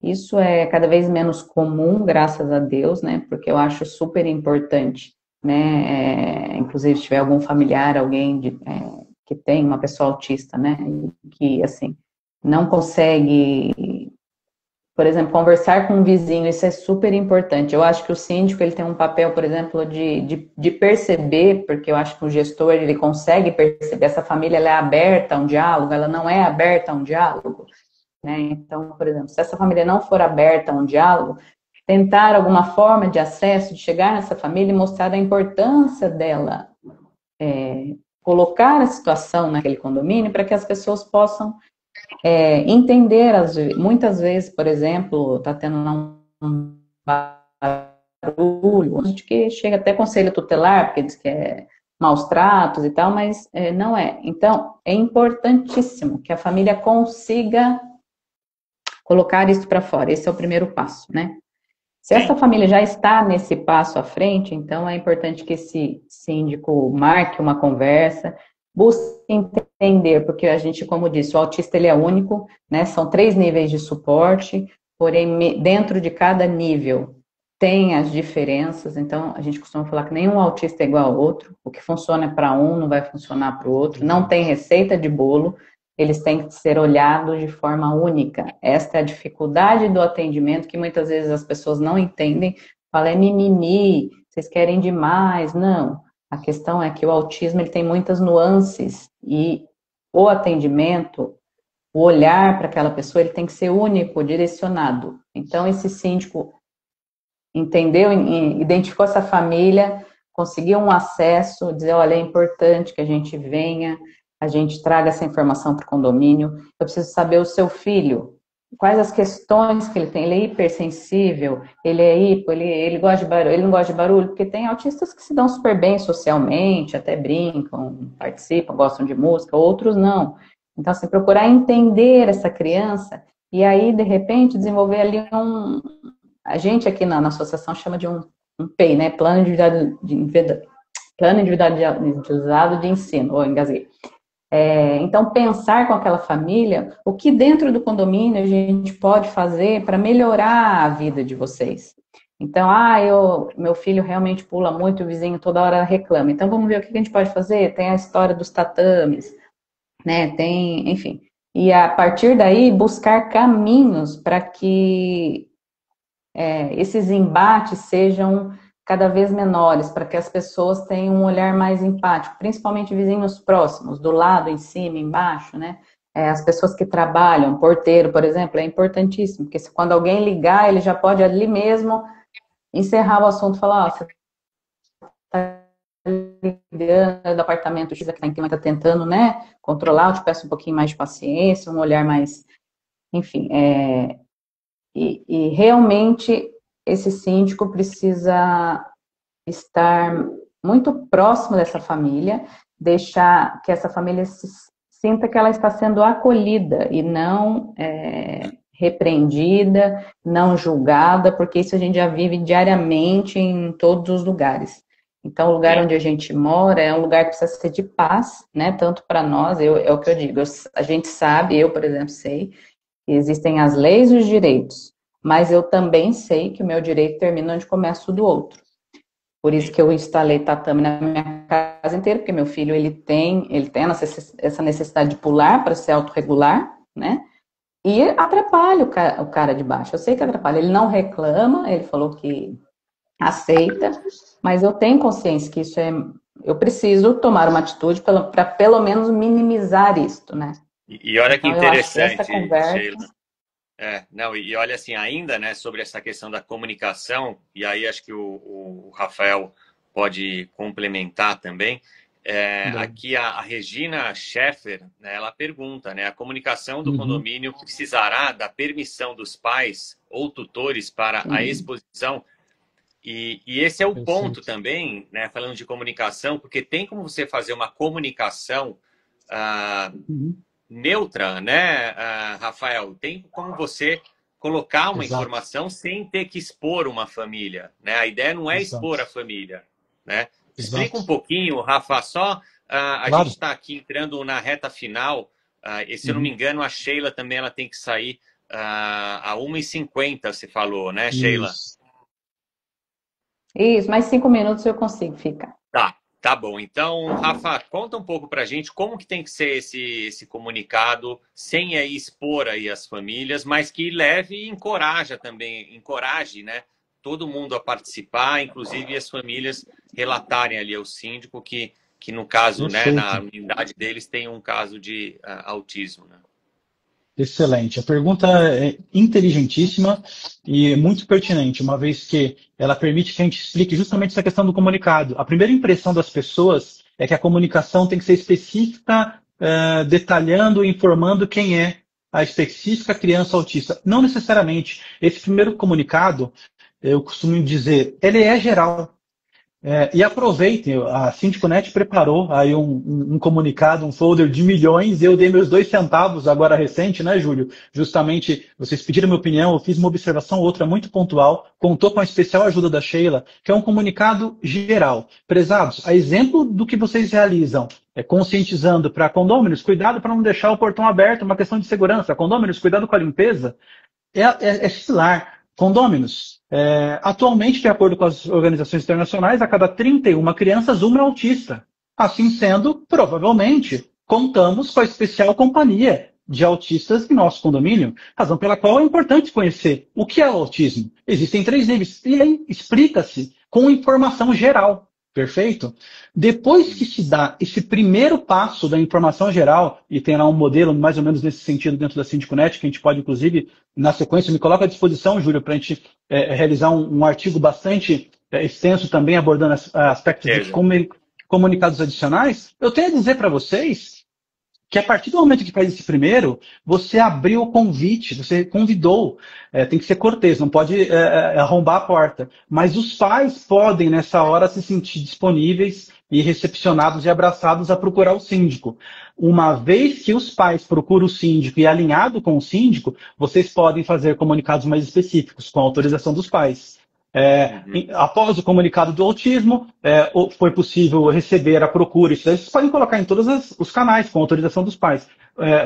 Isso é cada vez menos comum, graças a Deus, né? Porque eu acho super importante, né? Inclusive, se tiver algum familiar, alguém que tem uma pessoa autista, né? Que, assim, não consegue, por exemplo, conversar com um vizinho, isso é super importante. Eu acho que o síndico, ele tem um papel, por exemplo, de perceber, porque eu acho que o gestor, ele consegue perceber, essa família, ela é aberta a um diálogo, ela não é aberta a um diálogo, né? Então, por exemplo, se essa família não for aberta a um diálogo, tentar alguma forma de acesso, de chegar nessa família e mostrar a importância dela, colocar a situação naquele condomínio para que as pessoas possam entender, muitas vezes, por exemplo, está tendo um barulho, de que chega até conselho tutelar, porque diz que é maus tratos e tal, mas não é. Então, é importantíssimo que a família consiga colocar isso para fora. Esse é o primeiro passo, né? Se essa família já está nesse passo à frente, então é importante que esse síndico marque uma conversa, busque entender, porque a gente, como disse, o autista ele é único, né? São 3 níveis de suporte, porém, dentro de cada nível tem as diferenças, então a gente costuma falar que nenhum autista é igual ao outro, o que funciona para um não vai funcionar para o outro, não tem receita de bolo, eles têm que ser olhados de forma única. Esta é a dificuldade do atendimento, que muitas vezes as pessoas não entendem, falam, é mimimi, vocês querem demais, não. A questão é que o autismo ele tem muitas nuances, e o atendimento, o olhar para aquela pessoa, ele tem que ser único, direcionado. Então, esse síndico entendeu, identificou essa família, conseguiu um acesso, dizer, olha, é importante que a gente venha, a gente traga essa informação para o condomínio, eu preciso saber o seu filho, quais as questões que ele tem, ele é hipersensível, ele é hipo, ele gosta de barulho, ele não gosta de barulho, porque tem autistas que se dão super bem socialmente, até brincam, participam, gostam de música, outros não. Então, assim, procurar entender essa criança, e aí, de repente, desenvolver ali a gente aqui na associação chama de um PEI, né? Plano Individualizado de Ensino, ou engasguei. Então, pensar com aquela família, o que dentro do condomínio a gente pode fazer para melhorar a vida de vocês. Então, meu filho realmente pula muito, o vizinho toda hora reclama. Então, vamos ver o que a gente pode fazer. Tem a história dos tatames, né? Tem, enfim. E a partir daí, buscar caminhos para que esses embates sejam cada vez menores, para que as pessoas tenham um olhar mais empático, principalmente vizinhos próximos, do lado, em cima, embaixo, né? As pessoas que trabalham, porteiro, por exemplo, é importantíssimo, porque quando alguém ligar, ele já pode ali mesmo encerrar o assunto, falar, você está ligando do apartamento X, que está em cima, está tentando, né, controlar, eu te peço um pouquinho mais de paciência, um olhar mais, enfim, E realmente esse síndico precisa estar muito próximo dessa família, deixar que essa família sinta que ela está sendo acolhida e não repreendida, não julgada, porque isso a gente já vive diariamente em todos os lugares. Então, o lugar onde a gente mora é um lugar que precisa ser de paz, né? Tanto para nós, é o que eu digo, a gente sabe, eu, por exemplo, sei, existem as leis e os direitos, mas eu também sei que o meu direito termina onde começa o do outro. Por isso que eu instalei tatame na minha casa inteira, porque meu filho ele tem essa necessidade de pular para se autorregular, né? E atrapalha o cara de baixo. Eu sei que atrapalha. Ele não reclama, ele falou que aceita, mas eu tenho consciência que isso eu preciso tomar uma atitude para pelo menos minimizar isto, né? E olha que então, interessante, conversa... Sheila. E olha assim, ainda, né, sobre essa questão da comunicação, e aí acho que o Rafael pode complementar também. Aqui a Regina Scheffer, né, ela pergunta, né, a comunicação do condomínio precisará da permissão dos pais ou tutores para a exposição? E esse é o ponto também, né, falando de comunicação, porque tem como você fazer uma comunicação neutra, né, Rafael? Tem como você colocar uma informação sem ter que expor uma família, né? A ideia não é expor a família, né? Explica um pouquinho, Rafa, só a gente está aqui entrando na reta final, e se eu não me engano, a Sheila também ela tem que sair a 1h50, você falou, né, Sheila? Isso, mais 5 minutos eu consigo ficar. Tá bom. Então, Rafa, conta um pouco para a gente como que tem que ser esse comunicado, sem aí expor aí as famílias, mas que leve e encoraje, né, todo mundo a participar, inclusive as famílias relatarem ali ao síndico que no caso, né, na unidade deles tem um caso de autismo, né? Excelente. A pergunta é inteligentíssima e muito pertinente, uma vez que ela permite que a gente explique justamente essa questão do comunicado. A primeira impressão das pessoas é que a comunicação tem que ser específica, detalhando e informando quem é a específica criança autista. Não necessariamente. Esse primeiro comunicado, eu costumo dizer, ele é geral. E aproveitem, a SíndicoNet preparou aí um comunicado, um folder de milhões, e eu dei meus 2 centavos agora recente, né, Júlio? Justamente, vocês pediram minha opinião, eu fiz uma observação, outra muito pontual, contou com a especial ajuda da Sheila, que é um comunicado geral. Prezados, a exemplo do que vocês realizam, conscientizando para condôminos, cuidado para não deixar o portão aberto, uma questão de segurança. Condôminos, cuidado com a limpeza. É similar. Condôminos, atualmente, de acordo com as organizações internacionais, a cada 31 crianças, uma é autista. Assim sendo, provavelmente, contamos com a especial companhia de autistas em nosso condomínio, razão pela qual é importante conhecer o que é o autismo. Existem 3 níveis, e aí explica-se com informação geral. Perfeito? Depois que se dá esse primeiro passo da informação geral, e tem lá um modelo mais ou menos nesse sentido dentro da SíndicoNet, que a gente pode, inclusive, na sequência, me coloca à disposição, Júlio, para a gente realizar um artigo bastante extenso também, abordando aspectos de comunicados adicionais, eu tenho a dizer para vocês que a partir do momento que faz esse primeiro, você abriu o convite, você convidou, tem que ser cortês, não pode arrombar a porta. Mas os pais podem, nessa hora, se sentir disponíveis e recepcionados e abraçados a procurar o síndico. Uma vez que os pais procuram o síndico e alinhado com o síndico, vocês podem fazer comunicados mais específicos, com a autorização dos pais. Após o comunicado do autismo, foi possível receber a procura. Isso vocês podem colocar em todos os canais, com autorização dos pais.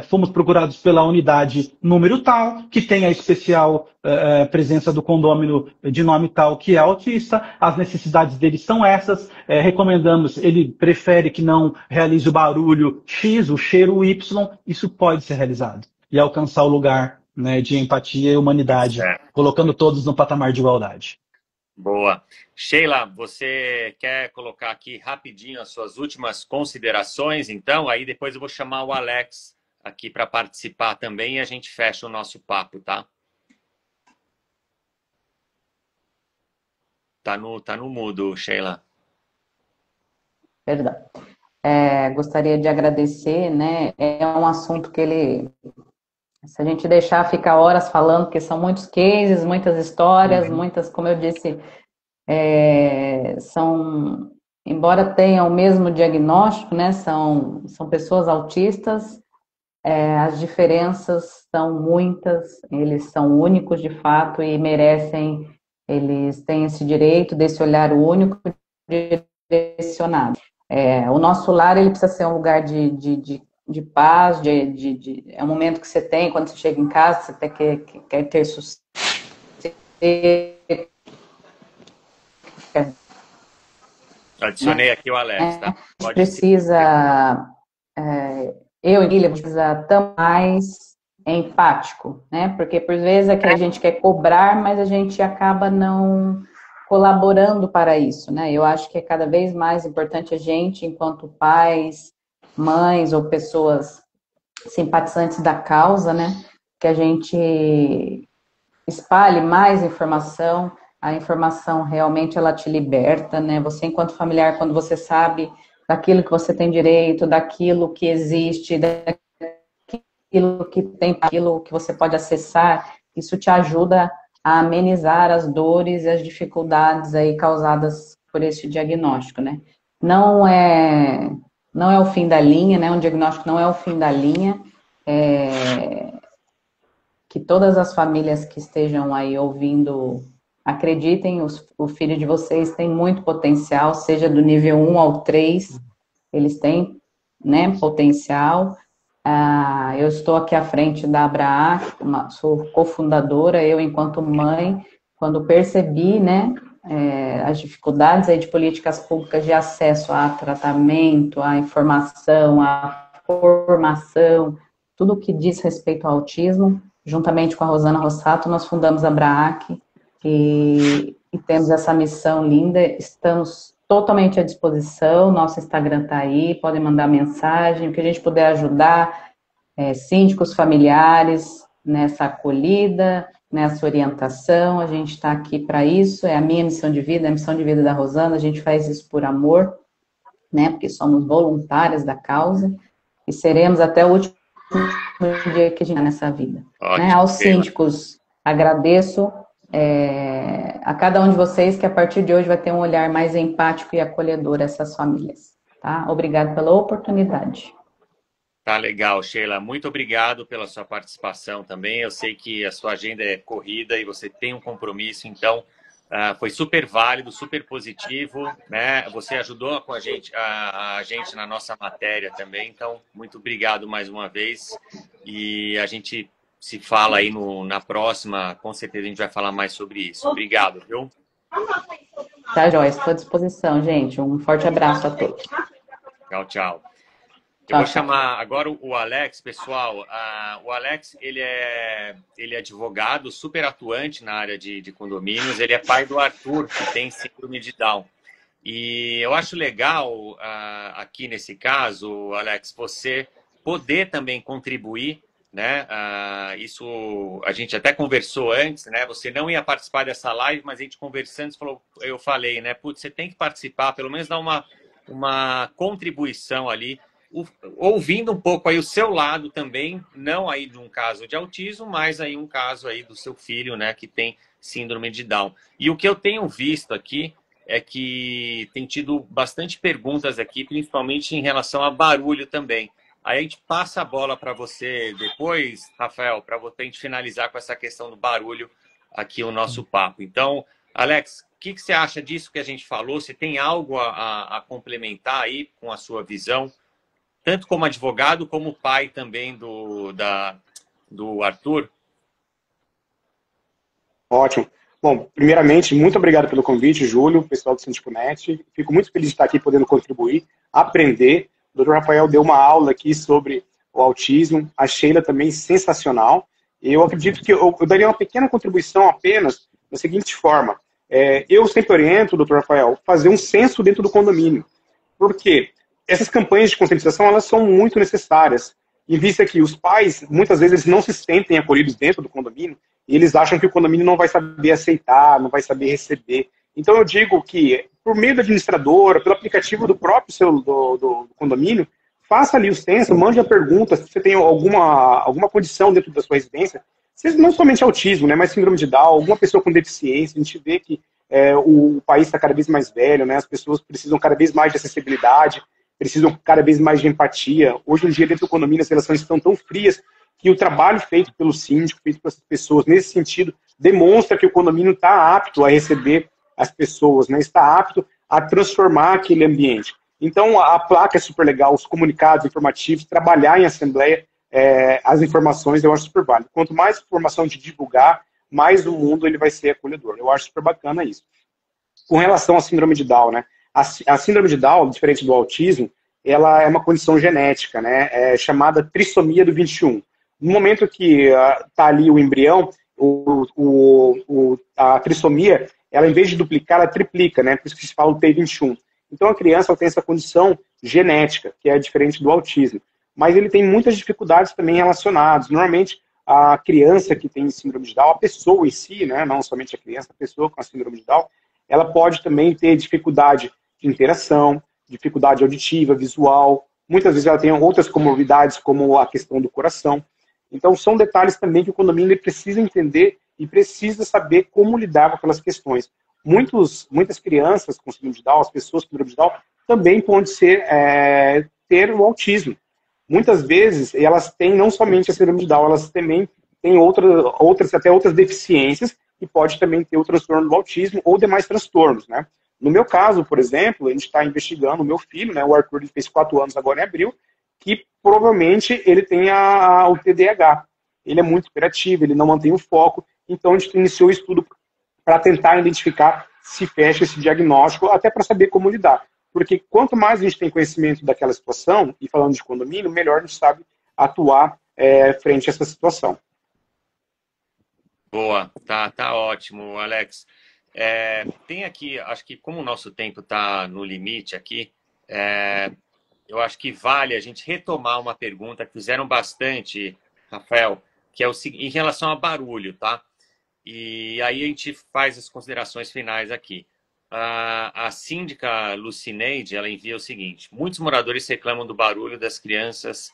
Fomos procurados pela unidade número tal, que tem a especial presença do condômino de nome tal, que é autista. As necessidades dele são essas. Recomendamos, ele prefere que não realize o barulho X, o cheiro Y. Isso pode ser realizado. E alcançar o lugar, né, de empatia e humanidade, colocando todos no patamar de igualdade. Boa. Sheila, você quer colocar aqui rapidinho as suas últimas considerações, então? Aí depois eu vou chamar o Alex aqui para participar também e a gente fecha o nosso papo, tá? Tá no mudo, Sheila. Perdão. Gostaria de agradecer, né? É um assunto que se a gente deixar, fica horas falando, porque são muitos cases, muitas histórias, muitas, como eu disse, embora tenham o mesmo diagnóstico, né, são pessoas autistas, as diferenças são muitas, eles são únicos de fato e merecem, eles têm esse direito desse olhar único direcionado. O nosso lar, ele precisa ser um lugar de paz, é um momento que você tem quando você chega em casa, você quer ter sossego. Adicionei aqui o Alex, tá? Pode precisa, eu e Guilherme, precisa estar mais empático, né? Porque por vezes é que a gente quer cobrar, mas a gente acaba não colaborando para isso, né? Eu acho que é cada vez mais importante a gente, enquanto pais, mães ou pessoas simpatizantes da causa, né, que a gente espalhe mais informação. A informação realmente ela te liberta, né? Você, enquanto familiar, quando você sabe daquilo que você tem direito, daquilo que existe, daquilo que tem, aquilo que você pode acessar, isso te ajuda a amenizar as dores e as dificuldades aí causadas por esse diagnóstico, né? Não é o fim da linha, né? Um diagnóstico não é o fim da linha. Que todas as famílias que estejam aí ouvindo acreditem, o filho de vocês tem muito potencial, seja do nível 1 ao 3, eles têm, né, potencial. Eu estou aqui à frente da Abraac, sou cofundadora, eu enquanto mãe, quando percebi, né, as dificuldades aí de políticas públicas de acesso a tratamento, a informação, a formação, tudo que diz respeito ao autismo, juntamente com a Rosana Rossato, nós fundamos a Abraac e temos essa missão linda, estamos totalmente à disposição, nosso Instagram está aí, podem mandar mensagem, o que a gente puder ajudar, síndicos familiares, nessa acolhida, nessa orientação, a gente está aqui para isso, é a minha missão de vida, é a missão de vida da Rosana, a gente faz isso por amor, né, porque somos voluntárias da causa, e seremos até o último dia que a gente está nessa vida. Né? Aos síndicos, agradeço a cada um de vocês que a partir de hoje vai ter um olhar mais empático e acolhedor a essas famílias. Tá? Obrigado pela oportunidade. Tá legal, Sheila. Muito obrigado pela sua participação também. Eu sei que a sua agenda é corrida e você tem um compromisso, então Foi super válido, super positivo, né? Você ajudou com a gente na nossa matéria também, então muito obrigado mais uma vez e a gente se fala aí na próxima, com certeza a gente vai falar mais sobre isso. Obrigado, viu? Tá, Joyce, estou à disposição, gente. Um forte abraço a todos. Tchau, tchau. Eu Tchau, vou tchau. chamar agora o Alex, pessoal. O Alex, ele é advogado, super atuante na área de condomínios. Ele é pai do Arthur, que tem síndrome de Down. E eu acho legal, aqui nesse caso, Alex, você poder também contribuir, né? Isso a gente até conversou antes, né? Você não ia participar dessa live, mas a gente conversando, eu falei, né? Putz, você tem que participar, pelo menos dar uma contribuição ali, ouvindo um pouco aí o seu lado também, não aí de um caso de autismo, mas aí um caso aí do seu filho, né, que tem síndrome de Down. E o que eu tenho visto aqui é que tem tido bastante perguntas aqui, principalmente em relação a barulho também. Aí a gente passa a bola para você depois, Rafael, para a gente finalizar com essa questão do barulho aqui o nosso papo. Então, Alex, o que você acha disso que a gente falou? Você tem algo a complementar aí com a sua visão? Tanto como advogado, como pai também do Arthur? Ótimo. Bom, primeiramente, muito obrigado pelo convite, Júlio, pessoal do Síndico.net. Fico muito feliz de estar aqui podendo contribuir, aprender. O Dr. Rafael deu uma aula aqui sobre o autismo, a Sheila também sensacional. Eu acredito que eu daria uma pequena contribuição apenas da seguinte forma. Eu sempre oriento, Dr. Rafael, fazer um censo dentro do condomínio. Por quê? Essas campanhas de conscientização, elas são muito necessárias, em vista que os pais, muitas vezes, eles não se sentem acolhidos dentro do condomínio, e eles acham que o condomínio não vai saber aceitar, não vai saber receber. Então, eu digo que, por meio da administradora, pelo aplicativo do próprio do condomínio, faça ali o censo, mande a pergunta se você tem alguma condição dentro da sua residência, seja não somente autismo, né, mas síndrome de Down, alguma pessoa com deficiência. A gente vê que o país está cada vez mais velho, né, as pessoas precisam cada vez mais de acessibilidade, precisam cada vez mais de empatia. Hoje em dia, dentro do condomínio, as relações estão tão frias que o trabalho feito pelo síndico, feito pelas pessoas, nesse sentido, demonstra que o condomínio está apto a receber as pessoas, né? Está apto a transformar aquele ambiente. Então, a placa é super legal, os comunicados informativos, trabalhar em assembleia, as informações, eu acho super válido. Quanto mais informação de divulgar, mais o mundo ele vai ser acolhedor. Eu acho super bacana isso. Com relação à síndrome de Down, né? A síndrome de Down, diferente do autismo, ela é uma condição genética, né? Chamada trissomia do 21. No momento que está ali o embrião, a trissomia, ela em vez de duplicar, ela triplica, né? Por isso que se fala o T21. Então a criança tem essa condição genética, que é diferente do autismo. Mas ele tem muitas dificuldades também relacionadas. Normalmente, a criança que tem síndrome de Down, a pessoa em si, né? Não somente a criança, a pessoa com a síndrome de Down, ela pode também ter dificuldade de interação, dificuldade auditiva, visual. Muitas vezes ela tem outras comorbidades, como a questão do coração. Então, são detalhes também que o condomínio precisa entender e precisa saber como lidar com aquelas questões. Muitas crianças com síndrome de Down, as pessoas com síndrome de Down, também podem ter o autismo. Muitas vezes, elas têm não somente a síndrome de Down, elas também têm até outras deficiências e pode também ter o transtorno do autismo ou demais transtornos, né? No meu caso, por exemplo, a gente está investigando o meu filho, né? O Arthur, ele fez 4 anos agora em abril, que provavelmente ele tem o TDAH. Ele é muito hiperativo, ele não mantém o foco, então a gente iniciou o estudo para tentar identificar se fecha esse diagnóstico, até para saber como lidar. Porque quanto mais a gente tem conhecimento daquela situação, e falando de condomínio, melhor a gente sabe atuar frente a essa situação. Boa, tá ótimo, Alex. Tem aqui, acho que como o nosso tempo está no limite aqui, eu acho que vale a gente retomar uma pergunta que fizeram bastante, Rafael, que é em relação a barulho, tá? E aí a gente faz as considerações finais aqui. A síndica Lucineide, ela envia o seguinte: muitos moradores reclamam do barulho das crianças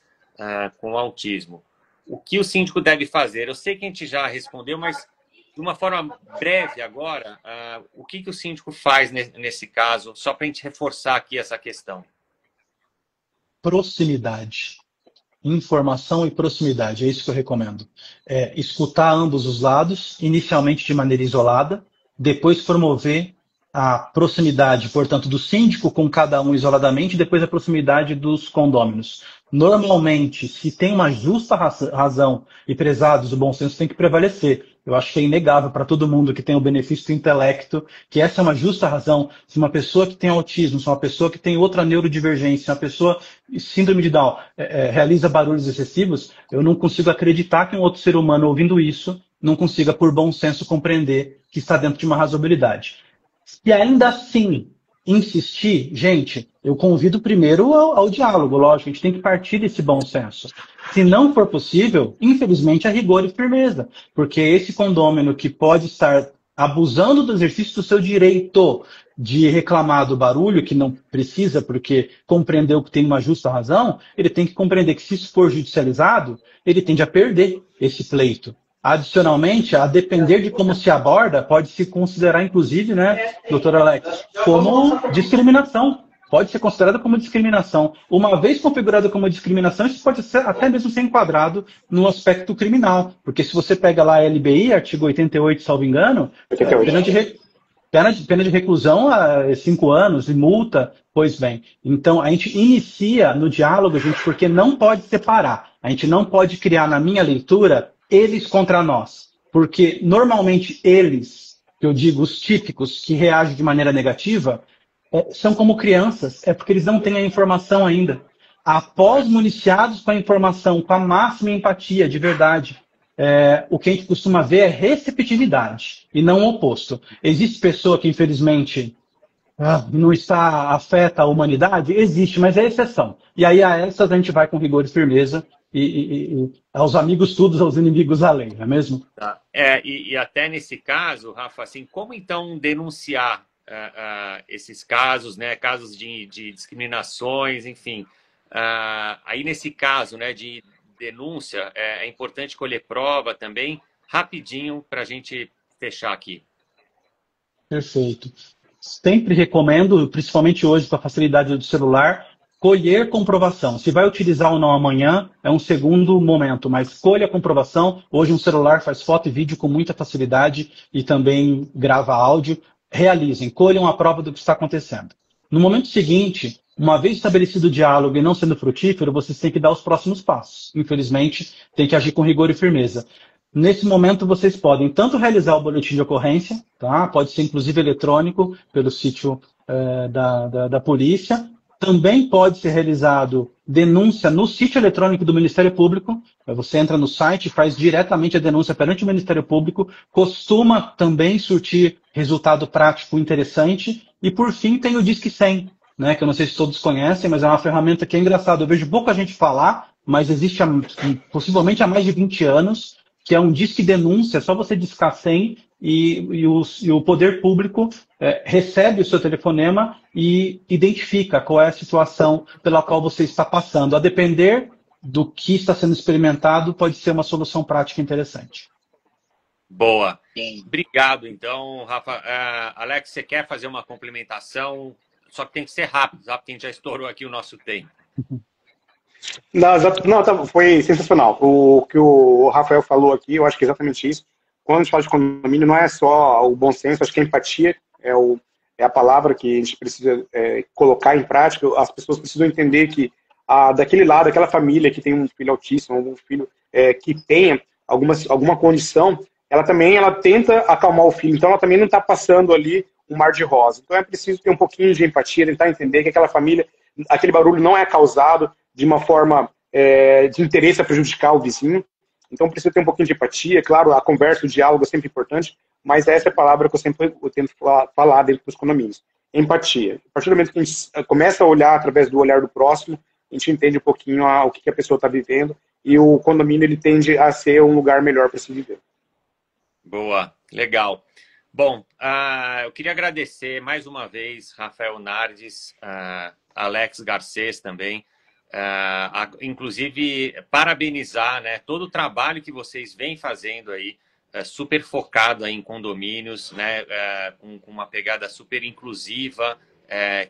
com autismo. O que o síndico deve fazer? Eu sei que a gente já respondeu, mas de uma forma breve agora, o que o síndico faz nesse caso, só para a gente reforçar aqui essa questão? Proximidade. Informação e proximidade, é isso que eu recomendo. Escutar ambos os lados, inicialmente de maneira isolada, depois promover a proximidade, portanto, do síndico com cada um isoladamente, e depois a proximidade dos condôminos. Normalmente, se tem uma justa razão e prezados, o bom senso tem que prevalecer. Eu acho que é inegável para todo mundo que tem o benefício do intelecto, que essa é uma justa razão. Se uma pessoa que tem autismo, se uma pessoa que tem outra neurodivergência, se uma pessoa síndrome de Down realiza barulhos excessivos, eu não consigo acreditar que um outro ser humano ouvindo isso não consiga, por bom senso, compreender que está dentro de uma razoabilidade. Se ainda assim insistir, gente, eu convido primeiro ao diálogo, lógico, a gente tem que partir desse bom senso. Se não for possível, infelizmente, é rigor e firmeza, porque esse condômino que pode estar abusando do exercício do seu direito de reclamar do barulho, que não precisa, porque compreendeu que tem uma justa razão, ele tem que compreender que se isso for judicializado, ele tende a perder esse pleito. Adicionalmente, a depender de como se aborda, pode se considerar, inclusive, né, doutor Alex, como discriminação. Pode ser considerada como discriminação. Uma vez configurada como discriminação, isso pode ser, até mesmo ser enquadrado no aspecto criminal. Porque se você pega lá a LBI, artigo 88, salvo engano, pena de reclusão a 5 anos e multa, pois bem. Então, a gente inicia no diálogo, gente, porque não pode separar. A gente não pode criar, na minha leitura, eles contra nós. Porque, normalmente, eles, que eu digo, os típicos, que reagem de maneira negativa, são como crianças. É porque eles não têm a informação ainda. Após municiados com a informação, com a máxima empatia, de verdade, o que a gente costuma ver é receptividade, e não o oposto. Existe pessoa que, infelizmente, não está afeta a humanidade? Existe, mas é exceção. E aí a essas a gente vai com rigor e firmeza, e aos amigos tudo, aos inimigos a lei, não é mesmo? Tá. E até nesse caso, Rafa, assim, como então denunciar esses casos, né, casos de discriminações, enfim, aí nesse caso, né, de denúncia, é importante colher prova também, rapidinho, para a gente fechar aqui. Perfeito. Sempre recomendo, principalmente hoje com a facilidade do celular, colher comprovação. Se vai utilizar ou não amanhã, é um segundo momento, mas colha a comprovação. Hoje um celular faz foto e vídeo com muita facilidade e também grava áudio. Realizem, colham a prova do que está acontecendo. No momento seguinte, uma vez estabelecido o diálogo e não sendo frutífero, vocês têm que dar os próximos passos. Infelizmente, tem que agir com rigor e firmeza. Nesse momento, vocês podem tanto realizar o boletim de ocorrência, tá? Pode ser inclusive eletrônico, pelo sítio da polícia. Também pode ser realizado denúncia no sítio eletrônico do Ministério Público. Você entra no site e faz diretamente a denúncia perante o Ministério Público. Costuma também surtir resultado prático interessante. E, por fim, tem o Disque 100, né, que eu não sei se todos conhecem, mas é uma ferramenta que é engraçada. Eu vejo pouca gente falar, mas existe possivelmente há mais de 20 anos, que é um disque denúncia, é só você discar 100 e o poder público recebe o seu telefonema e identifica qual é a situação pela qual você está passando. A depender do que está sendo experimentado, pode ser uma solução prática interessante. Boa. Obrigado, então, Rafa. Alex, você quer fazer uma complementação? Só que tem que ser rápido, tá? Porque a gente já estourou aqui o nosso tempo. Não, foi sensacional. O que o Rafael falou aqui, eu acho que é exatamente isso. Quando a gente fala de condomínio, não é só o bom senso, acho que a empatia é a palavra que a gente precisa colocar em prática. As pessoas precisam entender que daquele lado, aquela família que tem um filho autista, algum filho que tenha alguma condição, ela tenta acalmar o filho, então ela também não está passando ali um mar de rosa. Então é preciso ter um pouquinho de empatia, tentar entender que aquela família, aquele barulho não é causado de uma forma de interesse a prejudicar o vizinho. Então precisa ter um pouquinho de empatia. Claro, a conversa, o diálogo é sempre importante, mas essa é a palavra que eu tento falar dentro dos condomínios. Empatia. A partir do momento que a gente começa a olhar através do olhar do próximo, a gente entende um pouquinho o que a pessoa está vivendo, e o condomínio ele tende a ser um lugar melhor para se viver. Boa, legal. Bom, eu queria agradecer mais uma vez Rafael Nardes, Alex Garcês também, inclusive parabenizar, né, todo o trabalho que vocês vêm fazendo aí, super focado aí em condomínios, né, com uma pegada super inclusiva,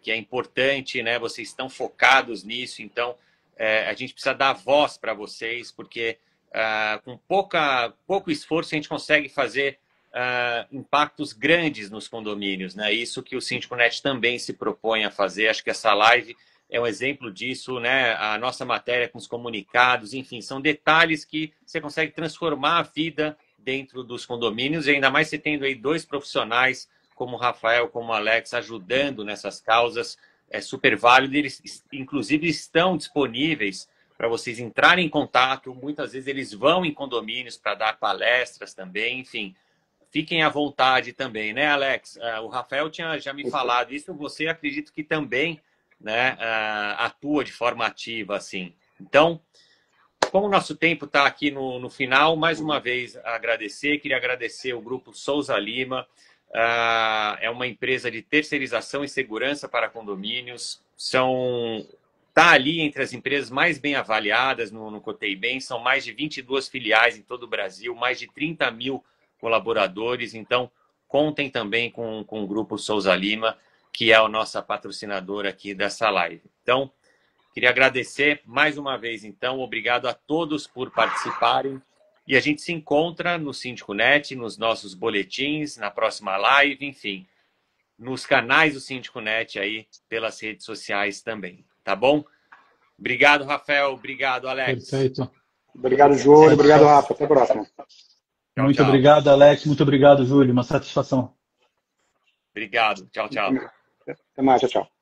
que é importante, né, vocês estão focados nisso, então a gente precisa dar voz para vocês, porque com pouco esforço a gente consegue fazer impactos grandes nos condomínios, né? Isso que o Síndico.net também se propõe a fazer. Acho que essa live é um exemplo disso, né? A nossa matéria com os comunicados, enfim, são detalhes que você consegue transformar a vida dentro dos condomínios, e ainda mais você tendo aí 2 profissionais como o Rafael, como o Alex, ajudando nessas causas, é super válido. Eles, inclusive, estão disponíveis para vocês entrarem em contato. Muitas vezes eles vão em condomínios para dar palestras também, enfim. Fiquem à vontade também, né, Alex? O Rafael tinha já me falado isso, você acredito que também, né, atua de forma ativa, assim. Então, como o nosso tempo está aqui no final, mais uma vez queria agradecer o Grupo Souza Lima. É uma empresa de terceirização e segurança para condomínios. Está ali entre as empresas mais bem avaliadas no Cotei Bem. São mais de 22 filiais em todo o Brasil, mais de 30 mil colaboradores. Então, contem também com o Grupo Souza Lima, que é a nossa patrocinadora aqui dessa live. Então, queria agradecer mais uma vez, então. Obrigado a todos por participarem. E a gente se encontra no Síndico.net, nos nossos boletins, na próxima live, enfim, nos canais do Síndico.net aí, pelas redes sociais também, tá bom? Obrigado, Rafael. Obrigado, Alex. Perfeito. Obrigado, Júlio. Obrigado, Rafa. Até a próxima. Muito obrigado, Alex. Muito obrigado, Júlio. Uma satisfação. Obrigado. Tchau, tchau. Até mais. Tchau, tchau.